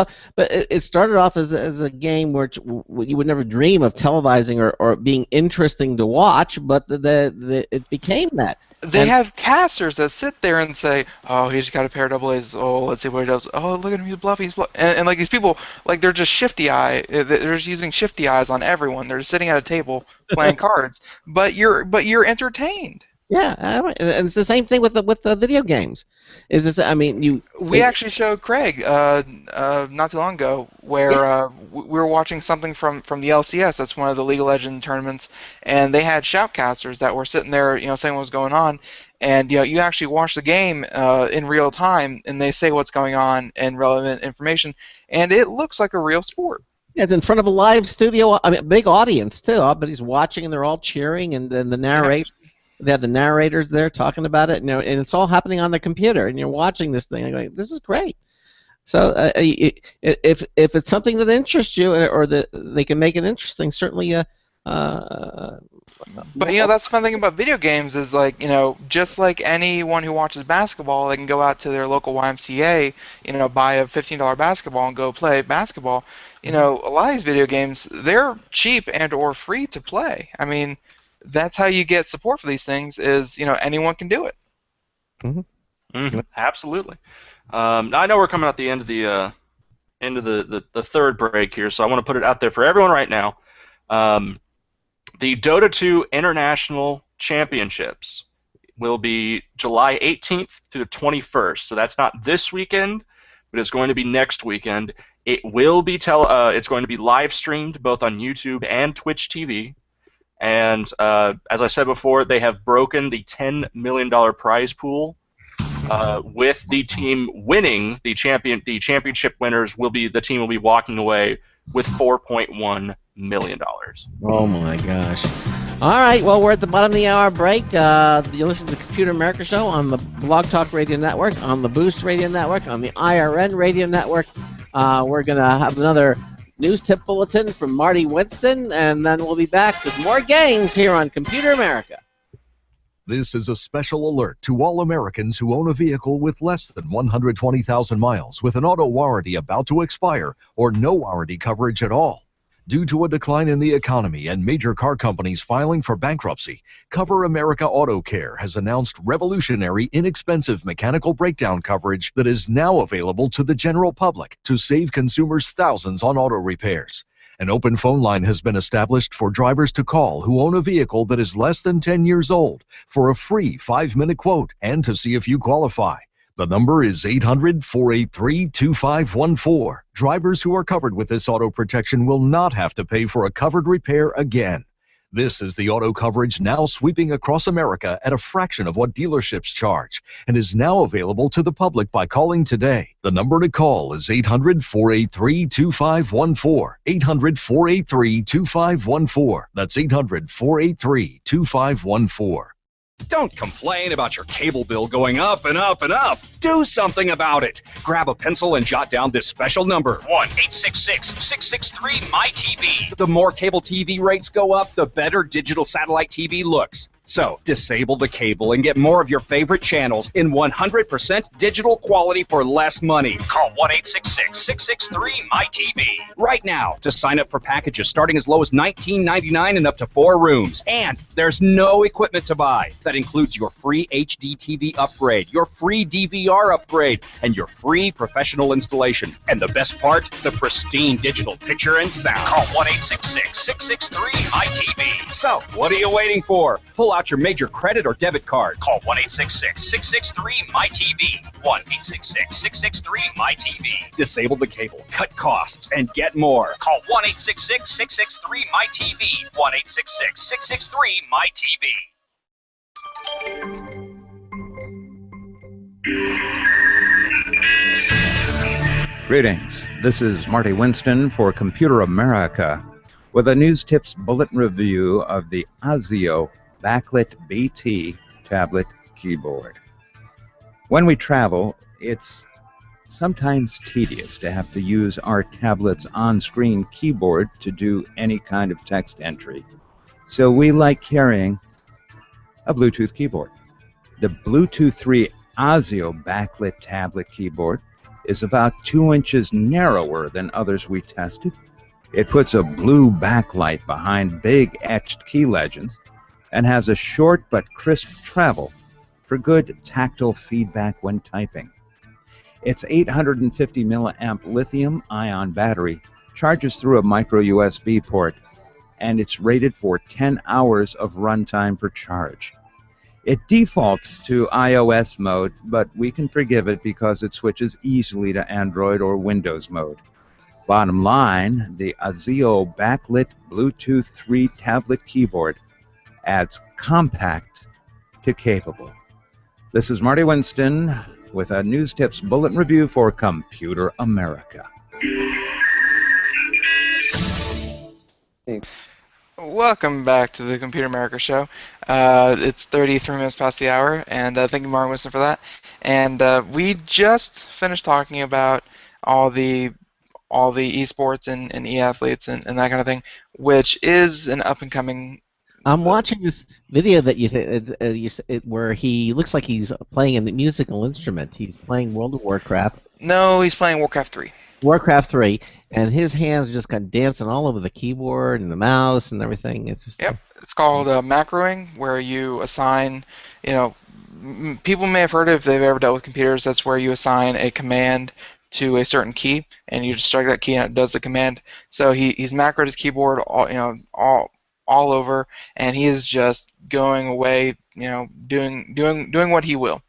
off as a game which you would never dream of televising or being interesting to watch, but it became that. They have casters that sit there and say, "Oh, he just got a pair of double A's. Oh, let's see what he does. Oh, look at him, he's bluffing. And like these people, like they're just shifty eye. They're just using shifty eyes on everyone. They're just sitting at a table playing cards, but you're entertained. Yeah, and it's the same thing with the video games. Is this? I mean, we actually showed Craig not too long ago where we were watching something from the LCS. That's one of the League of Legends tournaments, and they had shoutcasters that were sitting there, saying what was going on, and you actually watch the game in real time, and they say what's going on and relevant information, and it looks like a real sport. Yeah, it's in front of a live studio. I mean, a big audience too. Everybody's watching, and they're all cheering, and then the narration. They have the narrators there talking about it, and it's all happening on the computer, and you're watching this thing. I'm like, this is great. So if it's something that interests you, or that they can make it interesting, certainly. But that's the fun thing about video games is just like anyone who watches basketball, they can go out to their local YMCA, buy a $15 basketball and go play basketball. A lot of these video games, they're cheap and or free to play. I mean. That's how you get support for these things. Is anyone can do it. Mm-hmm. Mm-hmm. Absolutely. I know we're coming at the end of the third break here, so I want to put it out there for everyone right now. The Dota 2 International Championships will be July 18th through the 21st. So that's not this weekend, but it's going to be next weekend. It will be it's going to be live streamed both on YouTube and Twitch TV. And as I said before, they have broken the $10 million prize pool. With the team winning, the championship winners the team will be walking away with $4.1 million. Oh my gosh! All right, well we're at the bottom of the hour break. You listen to the Computer America Show on the Blog Talk Radio Network, on the Boost Radio Network, on the IRN Radio Network. We're gonna have another news tip bulletin from Marty Winston, and then we'll be back with more games here on Computer America. This is a special alert to all Americans who own a vehicle with less than 120,000 miles with an auto warranty about to expire or no warranty coverage at all. Due to a decline in the economy and major car companies filing for bankruptcy, Cover America Auto Care has announced revolutionary, inexpensive mechanical breakdown coverage that is now available to the general public to save consumers thousands on auto repairs. An open phone line has been established for drivers to call who own a vehicle that is less than 10 years old for a free 5-minute quote and to see if you qualify. The number is 800-483-2514. Drivers who are covered with this auto protection will not have to pay for a covered repair again. This is the auto coverage now sweeping across America at a fraction of what dealerships charge and is now available to the public by calling today. The number to call is 800-483-2514. 800-483-2514. That's 800-483-2514. Don't complain about your cable bill going up and up and up. Do something about it. Grab a pencil and jot down this special number, 1-866-663-MyTV. The more cable TV rates go up, the better digital satellite TV looks. So, disable the cable and get more of your favorite channels in 100% digital quality for less money. Call 1-866-663-MyTV right now to sign up for packages starting as low as $19.99 and up to 4 rooms. And there's no equipment to buy. That includes your free HD TV upgrade, your free DVR upgrade, and your free professional installation. And the best part, the pristine digital picture and sound. Call 1-866-663-MyTV. So, what are you waiting for? Pull out your major credit or debit card. Call 1-866-663-MyTV. 1-866-663-MyTV. Disable the cable, cut costs, and get more. Call 1-866-663-MyTV. 1-866-663-MyTV. Greetings. This is Marty Winston for Computer America with a news tips bulletin review of the ASIO Backlit BT tablet keyboard. When we travel, it's sometimes tedious to have to use our tablet's on-screen keyboard to do any kind of text entry. So we like carrying a Bluetooth keyboard. The Bluetooth 3 ASIO backlit tablet keyboard is about 2 inches narrower than others we tested. It puts a blue backlight behind big etched key legends and has a short but crisp travel for good tactile feedback when typing. Its 850 milliamp lithium-ion battery charges through a micro USB port, and it's rated for 10 hours of runtime per charge. It defaults to iOS mode, but we can forgive it because it switches easily to Android or Windows mode. Bottom line, the ASIO backlit Bluetooth 3 tablet keyboard adds compact to capable. This is Marty Winston with a news tips bulletin review for Computer America. Welcome back to the Computer America Show. It's 33 minutes past the hour, and thank you, Martin Winston, for that. And we just finished talking about all the esports and e-athletes and that kind of thing, which is an up-and-coming... I'm watching this video that where he looks like he's playing a musical instrument. He's playing World of Warcraft. No, he's playing Warcraft 3. Warcraft 3, and his hands are just kind of dancing all over the keyboard and the mouse and everything. It's just... Yep, it's called macroing, where you assign, people may have heard of, if they've ever dealt with computers, that's where you assign a command to a certain key, and you just strike that key and it does the command. So he's macroed his keyboard all over, and he is just going away, doing what he will,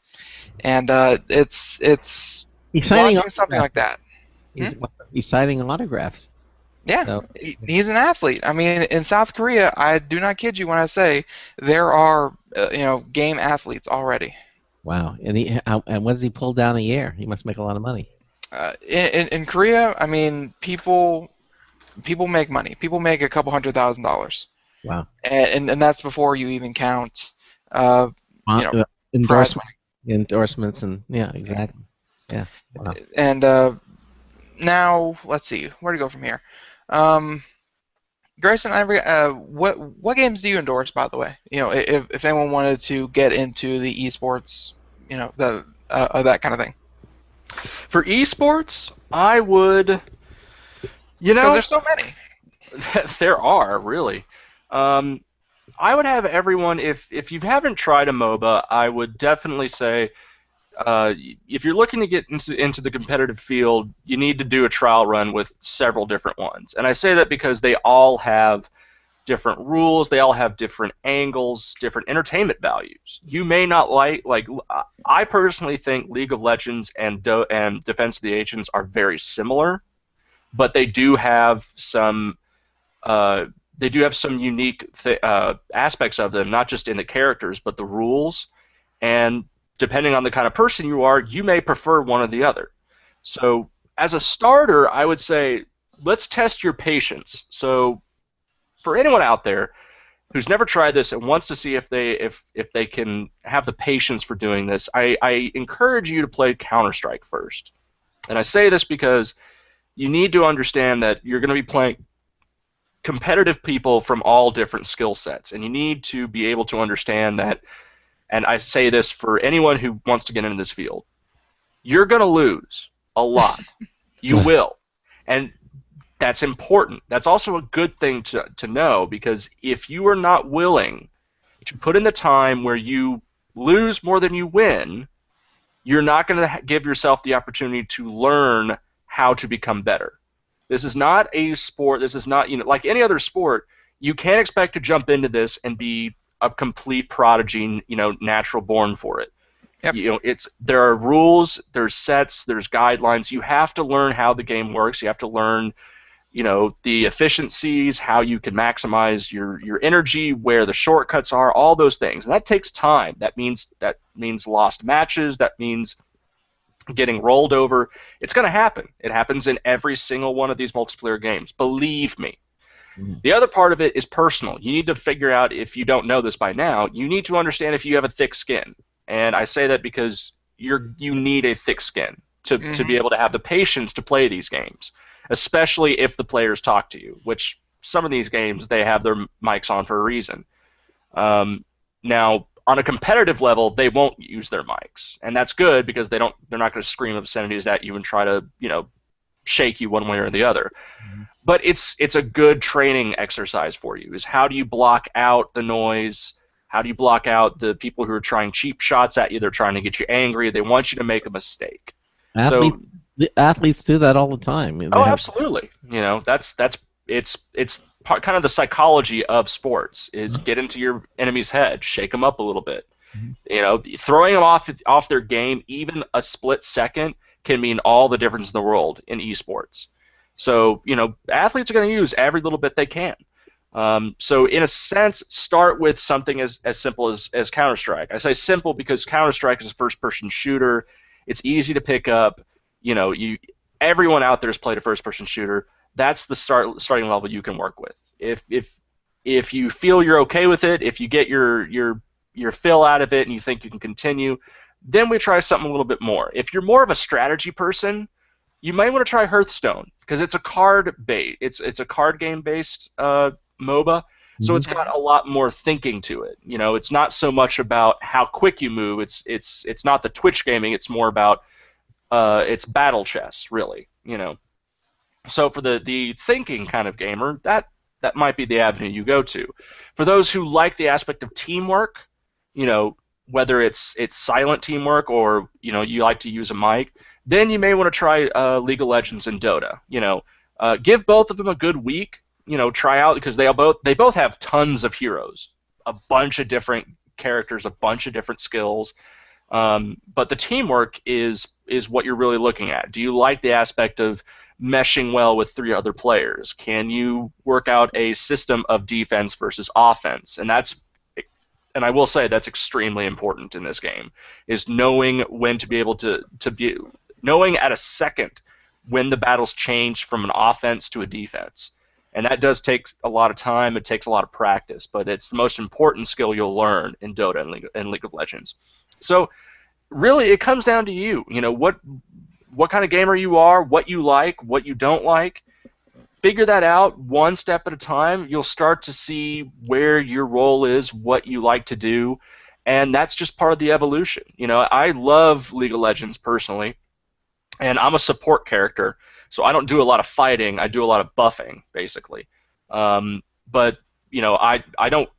and it's he's signing watching something like that. He's signing autographs. Yeah, so. He's an athlete. I mean, in South Korea, I do not kid you when I say there are game athletes already. Wow, and what does he pull down a year? He must make a lot of money. In Korea, I mean, people make money. People make a couple $100,000. Wow. And that's before you even count, endorsements and yeah, exactly. Yeah. Wow. And now let's see where to go from here. Grayson, what games do you endorse, by the way? If anyone wanted to get into the esports, that kind of thing. For esports, I would, because there's so many. There are, really. I would have everyone, if you haven't tried a MOBA, I would definitely say, if you're looking to get into the competitive field, you need to do a trial run with several different ones. And I say that because they all have different rules, they all have different angles, different entertainment values. You may not like I personally think League of Legends and Defense of the Ancients are very similar, but they do have some unique aspects of them, not just in the characters, but the rules. And depending on the kind of person you are, you may prefer one or the other. So as a starter, I would say let's test your patience. So for anyone out there who's never tried this and wants to see if they can have the patience for doing this, I encourage you to play Counter-Strike first. And I say this because you need to understand that you're going to be playing competitive people from all different skill sets, and you need to be able to understand that. And I say this for anyone who wants to get into this field: you're going to lose a lot. You will, and that's important. That's also a good thing to know, because if you are not willing to put in the time where you lose more than you win, you're not going to give yourself the opportunity to learn how to become better. This is not a sport. This is not, like any other sport. You can't expect to jump into this and be a complete prodigy, natural born for it. Yep. There are rules, there's sets, there's guidelines. You have to learn how the game works. You have to learn, the efficiencies, how you can maximize your energy, where the shortcuts are, all those things. And that takes time. That means lost matches. That means getting rolled over. It's going to happen. It happens in every single one of these multiplayer games. Believe me. The other part of it is personal. You need to figure out, if you don't know this by now, you need to understand if you have a thick skin. And I say that because you need a thick skin to be able to have the patience to play these games, especially if the players talk to you, which some of these games, they have their mics on for a reason. Now, on a competitive level, they won't use their mics, and that's good, because they're not going to scream obscenities at you and try to, shake you one way or the other. But it's a good training exercise for you, is how do you block out the noise? How do you block out the people who are trying cheap shots at you? They're trying to get you angry. They want you to make a mistake. The athletes do that all the time. Absolutely. It's kind of the psychology of sports, is get into your enemy's head, shake them up a little bit. Throwing them off their game, even a split second, can mean all the difference in the world in esports. So, athletes are going to use every little bit they can. So in a sense, start with something as simple as Counter-Strike. I say simple because Counter-Strike is a first-person shooter. It's easy to pick up. Everyone out there has played a first-person shooter. That's the starting level you can work with. If you feel you're okay with it, if you get your fill out of it and you think you can continue, then we try something a little bit more. If you're more of a strategy person, you might want to try Hearthstone, because it's a card game based MOBA, so it's got a lot more thinking to it. It's not so much about how quick you move. It's not the Twitch gaming. It's more about it's battle chess, really. So for the thinking kind of gamer, that might be the avenue you go to. For those who like the aspect of teamwork, whether it's silent teamwork or you like to use a mic, then you may want to try League of Legends and Dota. Give both of them a good week. Try out, because they both have tons of heroes, a bunch of different characters, a bunch of different skills. But the teamwork is what you're really looking at. Do you like the aspect of meshing well with 3 other players? Can you work out a system of defense versus offense? And I will say that's extremely important in this game, is knowing when to be able to be knowing at a second when the battle's changed from an offense to a defense. And that does take a lot of time. It takes a lot of practice, but it's the most important skill you'll learn in Dota and League of Legends. So really, it comes down to you. What kind of gamer you are, what you like, what you don't like. Figure that out one step at a time. You'll start to see where your role is, what you like to do, and that's just part of the evolution. I love League of Legends personally, and I'm a support character, so I don't do a lot of fighting. I do a lot of buffing, basically. But I don't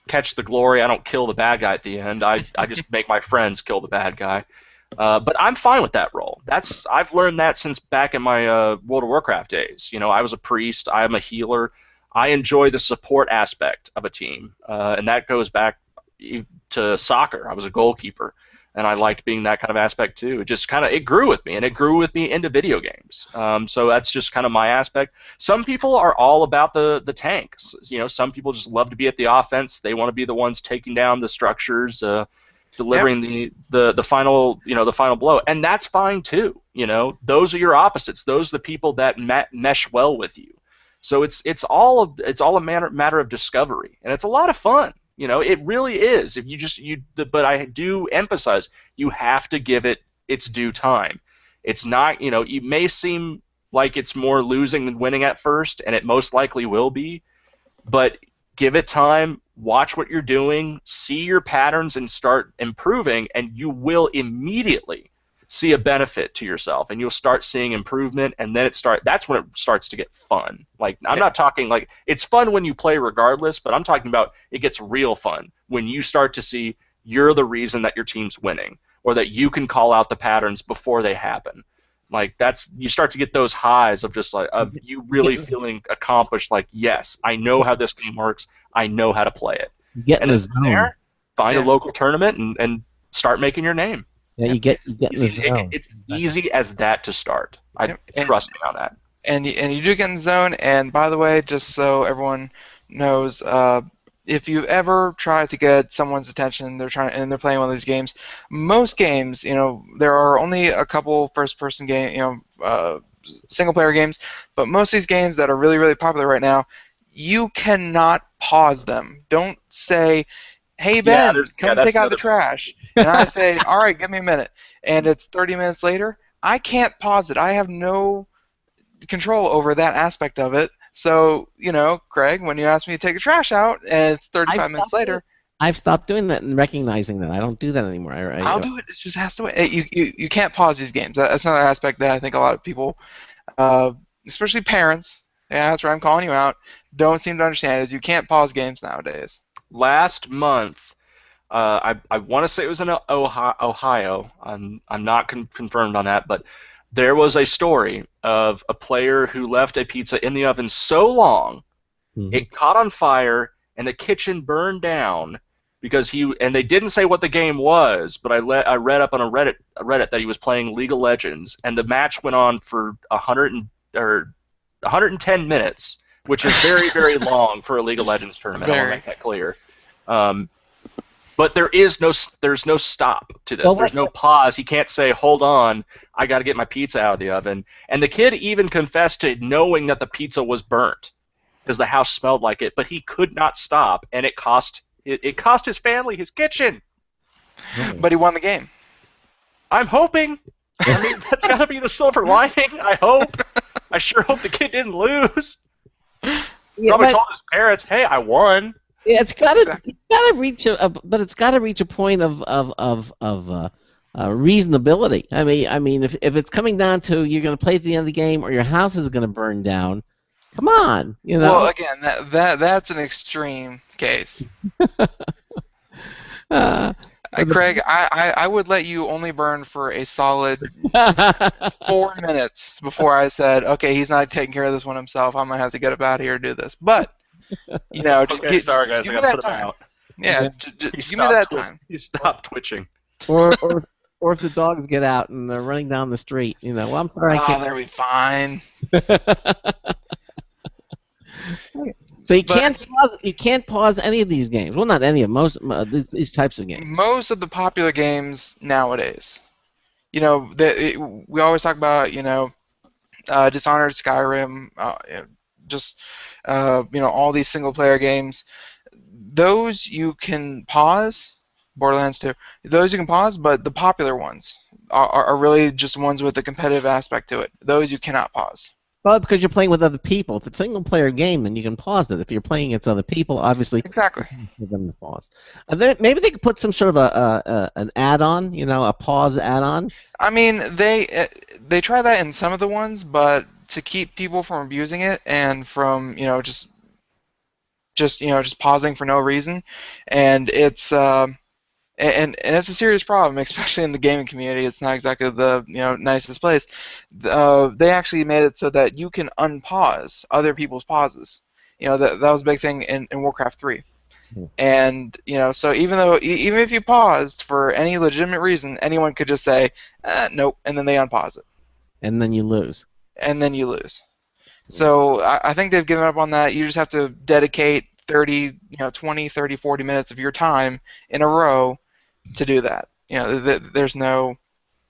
catch the glory. I don't kill the bad guy at the end. I just make my friends kill the bad guy. But I'm fine with that role. I've learned that since back in my World of Warcraft days. I was a priest. I am a healer. I enjoy the support aspect of a team, and that goes back to soccer. I was a goalkeeper, and I liked being that kind of aspect too. It grew with me, and it grew with me into video games. So that's just kind of my aspect. Some people are all about the tanks. Some people just love to be at the offense. They want to be the ones taking down the structures, delivering the final blow, and that's fine too. Those are your opposites. Those are the people that mesh well with you. So it's all a matter of discovery, and it's a lot of fun. It really is. But I do emphasize, you have to give it its due time. It's not, it may seem like it's more losing than winning at first, and it most likely will be. But give it time, watch what you're doing, see your patterns, and start improving, and you will immediately see a benefit to yourself, and you'll start seeing improvement, and then that's when it starts to get fun. Like, I'm not talking like it's fun when you play regardless, but I'm talking about it gets real fun when you start to see you're the reason that your team's winning, or that you can call out the patterns before they happen. Like, you start to get those highs of just like of you really feeling accomplished. Like, yes, I know how this game works. I know how to play it. Get in And the then from zone. there, find a local tournament and start making your name. Yeah, you get in the zone. It's easy as that to start. Trust me on that. And you do get in the zone. And by the way, just so everyone knows, if you've ever tried to get someone's attention, they're playing one of these games. Most games, there are only a couple first-person game, single-player games, but most of these games that are really, really popular right now, you cannot pause them. Don't say, "Hey Ben, come take out the trash," and I say, "All right, give me a minute," and it's 30 minutes later. I can't pause it. I have no control over that aspect of it. So, Craig, when you ask me to take the trash out and it's 35 minutes later, I've stopped doing that and recognizing that. I don't do that anymore. I'll do it. It just has to wait. You can't pause these games. That's another aspect that I think a lot of people, especially parents, that's where I'm calling you out, don't seem to understand is you can't pause games nowadays. Last month, I want to say it was in Ohio. I'm not confirmed on that, but there was a story of a player who left a pizza in the oven so long, it caught on fire and the kitchen burned down because and they didn't say what the game was, but I read up on a Reddit that he was playing League of Legends, and the match went on for 110 minutes, which is very, very long for a League of Legends tournament. I want to make that clear. But there's no stop to this. There's no pause. He can't say, "Hold on, I got to get my pizza out of the oven." And the kid even confessed to knowing that the pizza was burnt because the house smelled like it, but he could not stop, and it cost his family his kitchen. But he won the game. I'm hoping. I mean, that's got to be the silver lining. I hope. I sure hope the kid didn't lose. Probably told his parents, "Hey, I won." Yeah, it's gotta reach but it's gotta reach a point of reasonability. I mean, if it's coming down to you're gonna play at the end of the game or your house is gonna burn down, come on, Well, again, that's an extreme case. Craig, I would let you only burn for a solid 4 minutes before I said, "Okay, he's not taking care of this one himself. I'm gonna have to get up out of here and do this." But just okay, sorry guys, give I me gotta that put him time. out. Yeah, give me that time. You stop twitching. Or if the dogs get out and they're running down the street, well, I'm sorry. I can't. They'll be fine. So you can't pause any of these games. Well, not any of these types of games. Most of the popular games nowadays, we always talk about Dishonored, Skyrim, all these single player games. Those you can pause. Borderlands 2. Those you can pause, but the popular ones are really just ones with a competitive aspect to it. Those you cannot pause. Well, because you're playing with other people. If it's a single-player game, then you can pause it. If you're playing against other people, obviously, exactly, for them to pause. Maybe they could put some sort of an add-on, a pause add-on. I mean, they try that in some of the ones, but to keep people from abusing it and from just pausing for no reason, and it's and it's a serious problem, especially in the gaming community. It's not exactly the nicest place. They actually made it so that you can unpause other people's pauses. That was a big thing in Warcraft 3. And so even if you paused for any legitimate reason, anyone could just say nope, and then they unpause it. And then you lose. So I think they've given up on that. You just have to dedicate 20, 30, 40 minutes of your time in a row to do that. There's no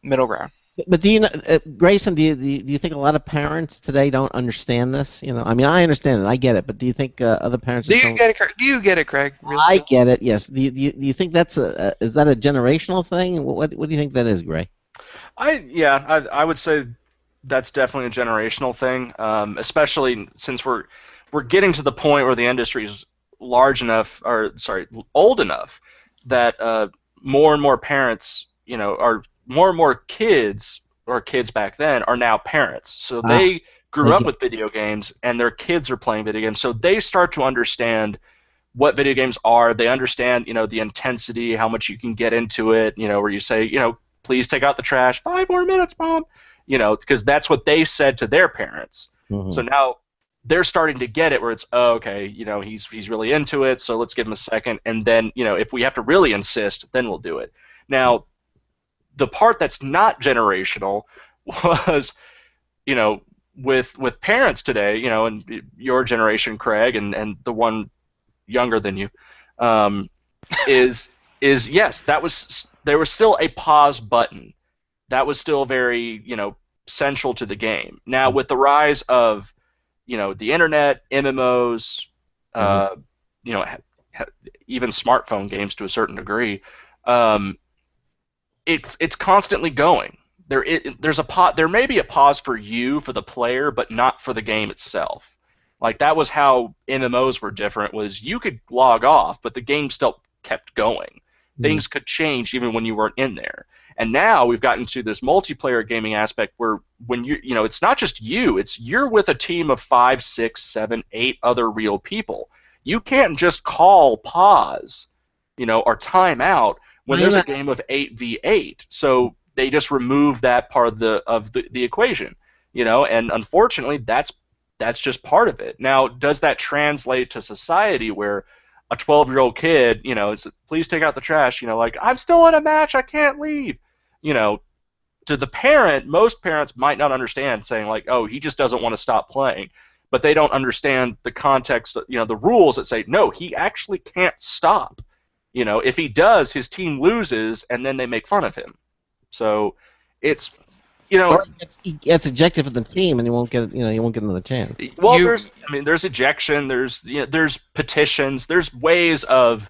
middle ground. But do you know, Grayson? Do you think a lot of parents today don't understand this? I mean, I understand it, I get it, but do you think other parents? Do you get it, Craig? Really? I get it. Yes. Do you think that's is that a generational thing? What do you think that is, Gray? I would say that's definitely a generational thing, especially since we're getting to the point where the industry is old enough that more and more parents, are more and more kids or kids back then are now parents. So they grew up with video games, and their kids are playing video games. So they start to understand what video games are. They understand, the intensity, how much you can get into it, where you say, please take out the trash, 5 more minutes, Mom, because that's what they said to their parents. Mm-hmm. So now they're starting to get it where it's, oh, okay, he's really into it, so let's give him a second, and then, if we have to really insist, then we'll do it. Now, the part that's not generational was, with parents today, and your generation, Craig, and the one younger than you, is yes, there was still a pause button. That was still very, central to the game. Now, with the rise of, the internet, MMOs, even smartphone games to a certain degree, it's constantly going. There may be a pause for you, for the player, but not for the game itself. Like, that was how MMOs were different, was you could log off, but the game still kept going. Things could change even when you weren't in there. And now we've gotten to this multiplayer gaming aspect where when it's not just you, you're with a team of 5, 6, 7, 8 other real people. You can't just call pause, or time out when there's a game of 8v8. So they just remove that part of the equation, and unfortunately that's just part of it. Now, does that translate to society where a 12-year-old kid, is, please take out the trash, like, I'm still in a match, I can't leave, to the parent, most parents might not understand, saying like, oh, he just doesn't want to stop playing, but they don't understand the context, the rules that say, no, he actually can't stop. If he does, his team loses, and then they make fun of him. So it's, or he gets ejected from the team, and you won't get another chance. Well, there's ejection, there's petitions, there's ways of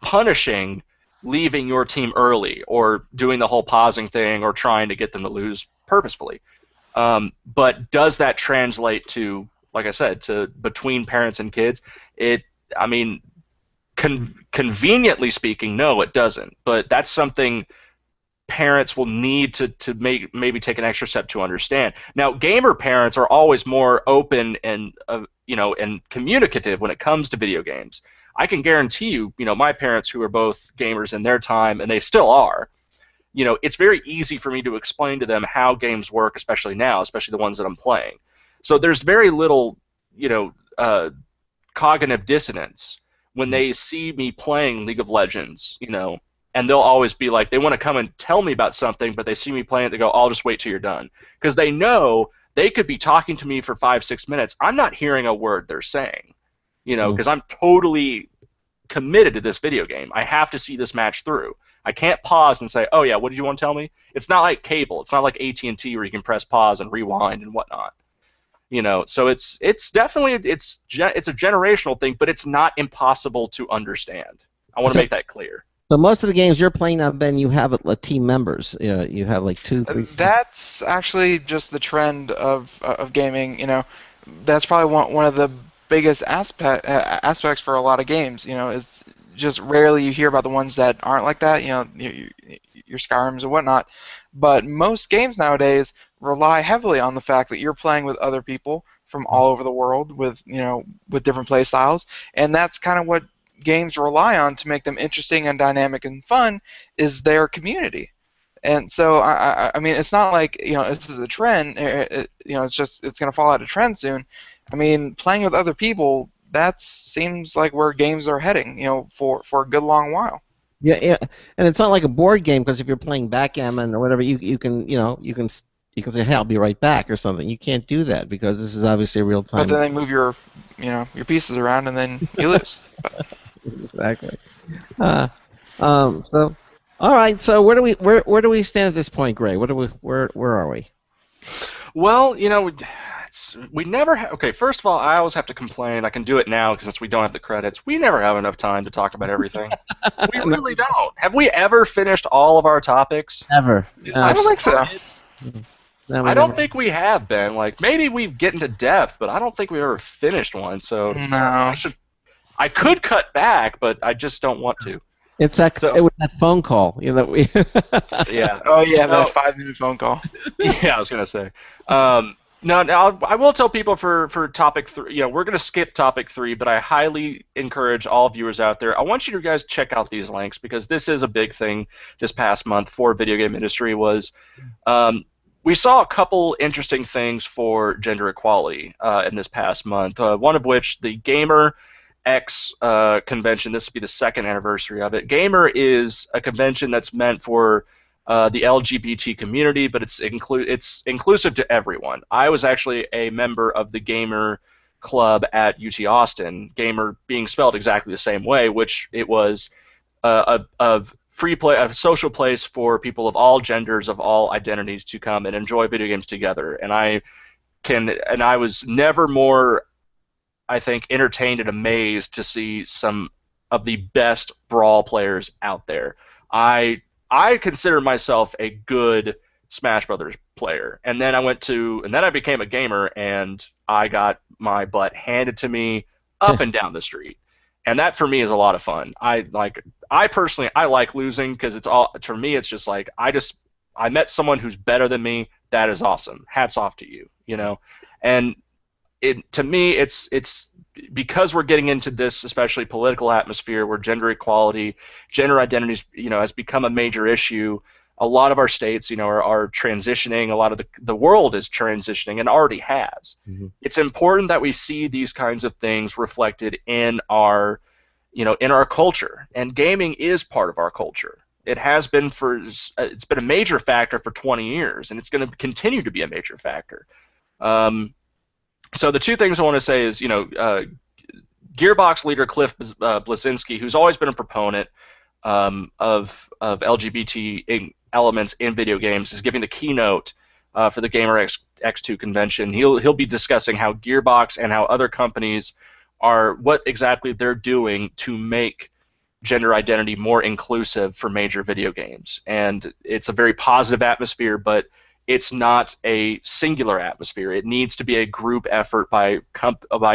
punishing leaving your team early, or doing the whole pausing thing, or trying to get them to lose purposefully. But does that translate to, like I said, to between parents and kids? Conveniently speaking, no, it doesn't. But that's something parents will need to maybe take an extra step to understand. Now, gamer parents are always more open and and communicative when it comes to video games. I can guarantee you, my parents, who are both gamers in their time, and they still are, it's very easy for me to explain to them how games work, especially now, especially the ones that I'm playing. So there's very little, cognitive dissonance when they see me playing League of Legends, and they'll always be like, they want to come and tell me about something, but they see me playing it, they go, I'll just wait till you're done. Because they know they could be talking to me for 5-6 minutes. I'm not hearing a word they're saying, because I'm totally committed to this video game. I have to see this match through. I can't pause and say, oh yeah, what did you want to tell me? It's not like cable. It's not like AT&T where you can press pause and rewind and whatnot. So it's definitely it's a generational thing, but it's not impossible to understand. I want to make that clear. So most of the games you're playing now, Ben, you have team members. You have like 2, 3. That's actually just the trend of gaming. That's probably one of the biggest aspects for a lot of games. It's just rarely you hear about the ones that aren't like that. Your Skyrims and whatnot. But most games nowadays rely heavily on the fact that you're playing with other people from all over the world with different play styles, and that's kind of what games rely on to make them interesting and dynamic and fun, is their community. And so I mean, it's not like this is a trend. It's going to fall out of trend soon. I mean, playing with other people, that seems like where games are heading. For a good long while. Yeah, and it's not like a board game, because if you're playing backgammon or whatever, you can say, hey, I'll be right back or something. You can't do that because this is obviously a real time. But then they move your pieces around and then you lose. Exactly. So, all right. So where do we stand at this point, Gray? Where are we? Well, we never okay, first of all, I always have to complain. I can do it now because since we don't have the credits, we never have enough time to talk about everything. We really don't. Have we ever finished all of our topics? Ever. I don't think so. No, we I don't never. think we have been. Like, maybe we get into depth, but I don't think we've ever finished one. So No. I could cut back, but I just don't want to. It's that. So- It was that phone call. You know that we. Yeah. Oh yeah, No. that 5-minute phone call. Yeah, I was gonna say. Now I will tell people for topic 3. We're gonna skip topic 3, but I highly encourage all viewers out there. I want you to guys check out these links because this is a big thing this past month for video game industry. We saw a couple interesting things for gender equality in this past month. One of which, the Gamer X convention. This will be the 2nd anniversary of it. Gamer is a convention that's meant for the LGBT community, but it's inclusive to everyone. I was actually a member of the Gamer Club at UT Austin. Gamer being spelled exactly the same way, which it was a free play, a social place for people of all genders, of all identities to come and enjoy video games together. And I was never more, I think, entertained and amazed to see some of the best brawl players out there. I consider myself a good Smash Brothers player, and then I became a gamer, and I got my butt handed to me up and down the street, and that for me is a lot of fun. I personally like losing because for me it's just like I met someone who's better than me. That is awesome. Hats off to you, and to me it's because we're getting into this especially political atmosphere where gender equality, gender identities, has become a major issue. A lot of our states, are transitioning. A lot of the world is transitioning and already has. Mm-hmm. It's important that we see these kinds of things reflected in our culture, and gaming is part of our culture. It has been it's been a major factor for 20 years, and it's going to continue to be a major factor. So the two things I want to say is, Gearbox leader Cliff Bleszinski, who's always been a proponent of LGBT elements in video games, is giving the keynote for the Gamer X2 convention. He'll be discussing how Gearbox and how other companies what exactly they're doing to make gender identity more inclusive for major video games. And it's a very positive atmosphere, but it's not a singular atmosphere. It needs to be a group effort by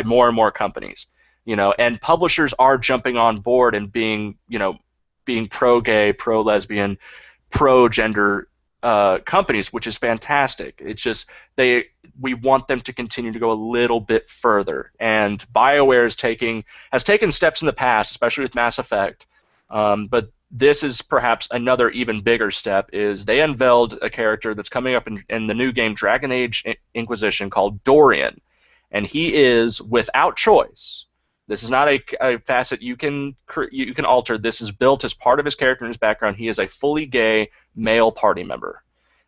more and more companies, and publishers are jumping on board and being pro-gay, pro-lesbian, pro-gender companies, which is fantastic. It's just we want them to continue to go a little bit further. And BioWare has taken steps in the past, especially with Mass Effect, but this is perhaps another even bigger step. Is they unveiled a character that's coming up in the new game Dragon Age Inquisition called Dorian, and he is without choice. This is not a facet you can alter. This is built as part of his character and his background. He is a fully gay male party member,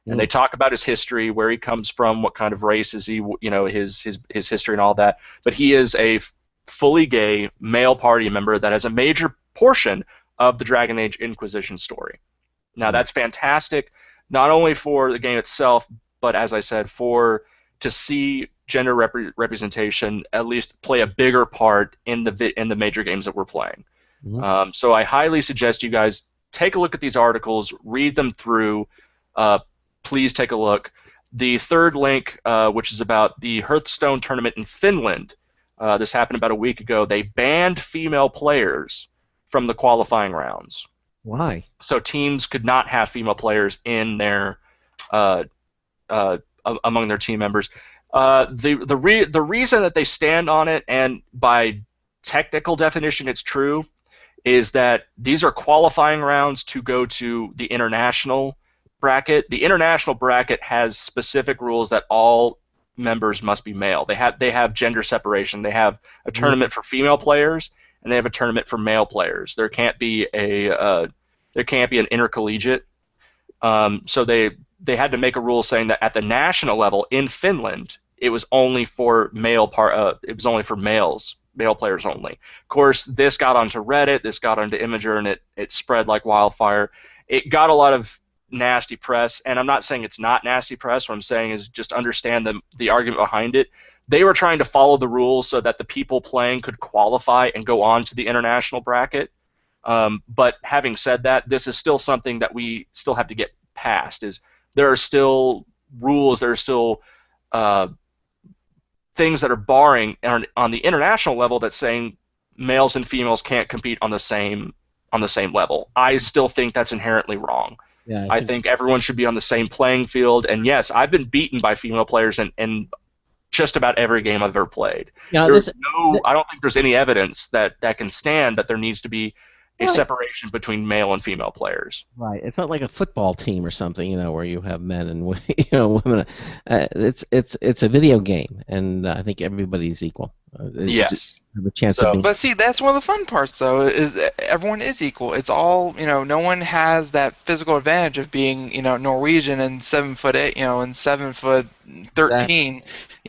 and they talk about his history, where he comes from, what kind of race is he, his history and all that. But he is a fully gay male party member that has a major portion of the Dragon Age Inquisition story. Now that's fantastic, not only for the game itself, but as I said, to see gender representation at least play a bigger part in the major games that we're playing. Mm-hmm. So I highly suggest you guys take a look at these articles, read them through. Please take a look. The third link, which is about the Hearthstone tournament in Finland. This happened about a week ago. They banned female players from the qualifying rounds. Why? So teams could not have female players in their among their team members. The reason that they stand on it, and by technical definition it's true, is that these are qualifying rounds to go to the international bracket. The international bracket has specific rules that all members must be male. They have gender separation. They have a tournament for female players, and they have a tournament for male players. There can't be an intercollegiate. So they had to make a rule saying that at the national level in Finland, it was only for male players only. Of course, this got onto Reddit, this got onto Imgur, and it spread like wildfire. It got a lot of nasty press, and I'm not saying it's not nasty press. What I'm saying is just understand the argument behind it. They were trying to follow the rules so that the people playing could qualify and go on to the international bracket. But having said that, this is still something that we still have to get past. There are still rules. There are still things that are barring on the international level that's saying males and females can't compete on the same level. I still think that's inherently wrong. Yeah, I think everyone should be on the same playing field. And yes, I've been beaten by female players in just about every game I've ever played. You know, I don't think there's any evidence that can stand that there needs to be a separation between male and female players. Right. It's not like a football team or something, you know, where you have men and women. It's a video game, and I think everybody's equal. Yes. Have a chance of being. But see, that's one of the fun parts, though, is that everyone is equal. It's all, no one has that physical advantage of being, Norwegian and 7'8", and 7'13",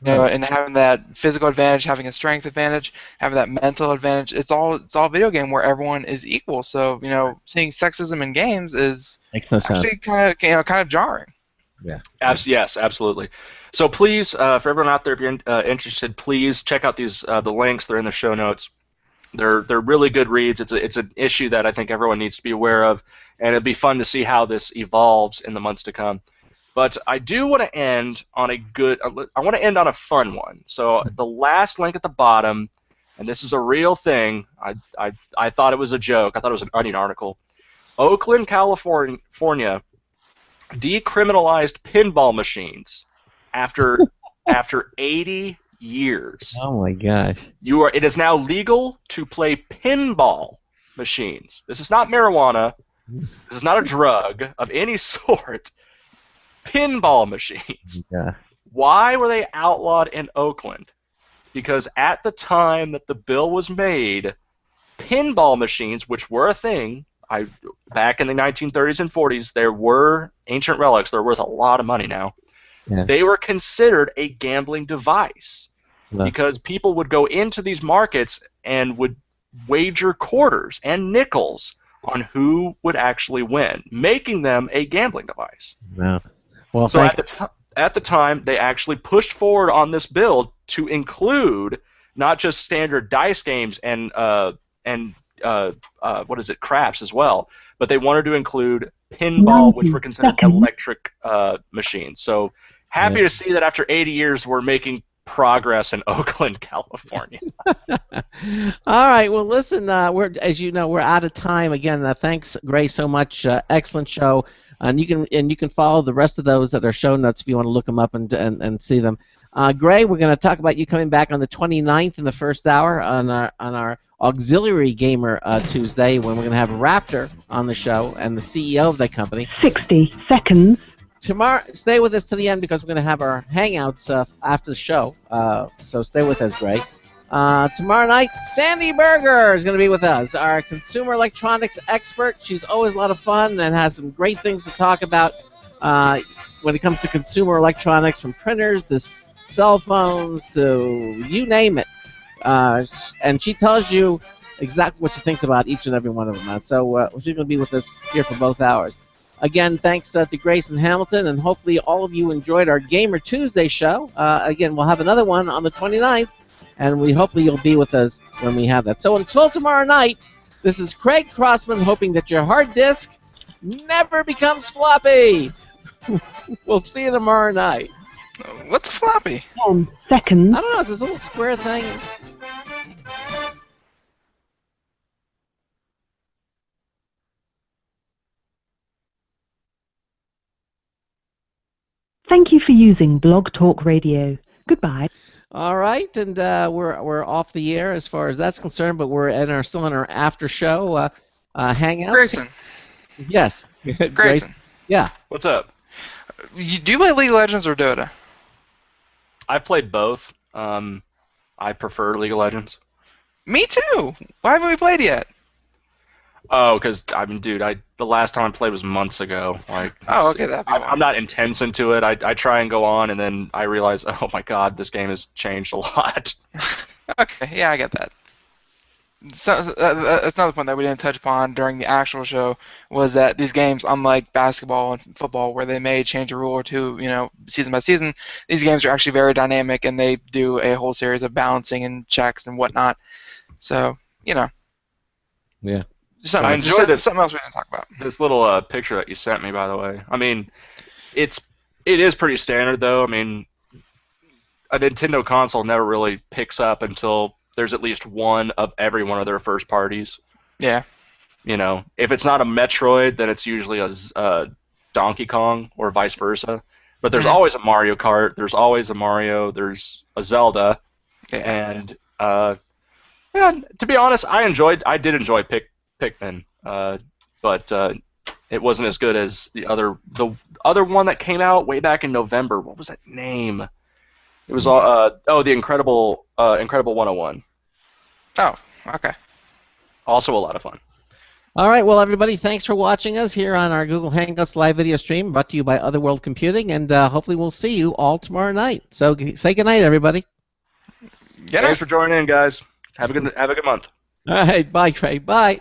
and having that physical advantage, having a strength advantage, having that mental advantage. It's all video game where everyone is equal. So, seeing sexism in games is Makes no sense. actually kind of jarring. Yeah. Yes, absolutely. So please, for everyone out there, if you're interested, please check out these the links. They're in the show notes. They're really good reads. It's an issue that I think everyone needs to be aware of, and it'd be fun to see how this evolves in the months to come. But I do want to end on a fun one. So the last link at the bottom, and this is a real thing. I thought it was a joke. I thought it was an Onion article. Oakland, California decriminalized pinball machines after 80 years. Oh my gosh. It is now legal to play pinball machines. This is not marijuana. This is not a drug of any sort. Pinball machines. Yeah. Why were they outlawed in Oakland? Because at the time that the bill was made, pinball machines, which were a thing, back in the 1930s and 40s, there were ancient relics. They're worth a lot of money now. Yeah. They were considered a gambling device Yeah. because people would go into these markets and would wager quarters and nickels on who would actually win, making them a gambling device. Yeah. Well, So at the time, they actually pushed forward on this bill to include not just standard dice games and craps as well, but they wanted to include pinball, which were considered electric machines. So happy to see that after 80 years, we're making progress in Oakland, California. All right. Well, listen. We're out of time again. Thanks, Gray, so much. Excellent show. And you can follow the rest of those that are show notes if you want to look them up and see them. Gray, we're going to talk about you coming back on the 29th in the first hour on our Auxiliary Gamer Tuesday, when we're going to have Raptor on the show and the CEO of that company. 60 seconds. Tomorrow, stay with us to the end because we're going to have our hangouts after the show. So stay with us, Gray. Tomorrow night, Sandy Berger is going to be with us, our consumer electronics expert. She's always a lot of fun and has some great things to talk about when it comes to consumer electronics, from printers to cell phones to you name it. And she tells you exactly what she thinks about each and every one of them. So she's going to be with us here for both hours. Again, thanks to Grayson Hamilton, and hopefully all of you enjoyed our Gamer Tuesday show. Again, we'll have another one on the 29th, and hopefully you'll be with us when we have that. So until tomorrow night, this is Craig Crossman, hoping that your hard disk never becomes floppy. We'll see you tomorrow night. What's a floppy? 10 seconds. I don't know. It's this little square thing. Thank you for using Blog Talk Radio. Goodbye. All right, and we're off the air as far as that's concerned, but we're still in our after show hangouts. Grayson. Yes. Grayson. Yeah. What's up? Do you play League of Legends or Dota? I've played both. I prefer League of Legends. Me too. Why haven't we played yet? Oh, because dude, the last time I played was months ago. Okay, I'm not intense into it. I try and go on, and then I realize, oh my god, this game has changed a lot. Okay, yeah, I get that. So that's another point that we didn't touch upon during the actual show, was that these games, unlike basketball and football, where they may change a rule or two, season by season, these games are actually very dynamic, and they do a whole series of balancing and checks and whatnot. So, Yeah. I enjoyed this. Something else we didn't talk about. This little picture that you sent me, by the way. I mean, it's It is pretty standard, though. I mean, a Nintendo console never really picks up until there's at least one of every one of their first parties. Yeah. You know, if it's not a Metroid, then it's usually a Donkey Kong or vice versa. But there's always a Mario Kart. There's always a Mario. There's a Zelda. Yeah. And yeah, to be honest, I did enjoy Pikmin, but it wasn't as good as the other one that came out way back in November. What was that name? It was the Incredible 101. Oh, okay. Also a lot of fun. All right, well, everybody, thanks for watching us here on our Google Hangouts live video stream brought to you by Otherworld Computing, and hopefully we'll see you all tomorrow night. So say goodnight, everybody. Thanks for joining in, guys. Have a good month. All right, bye, Craig. Bye.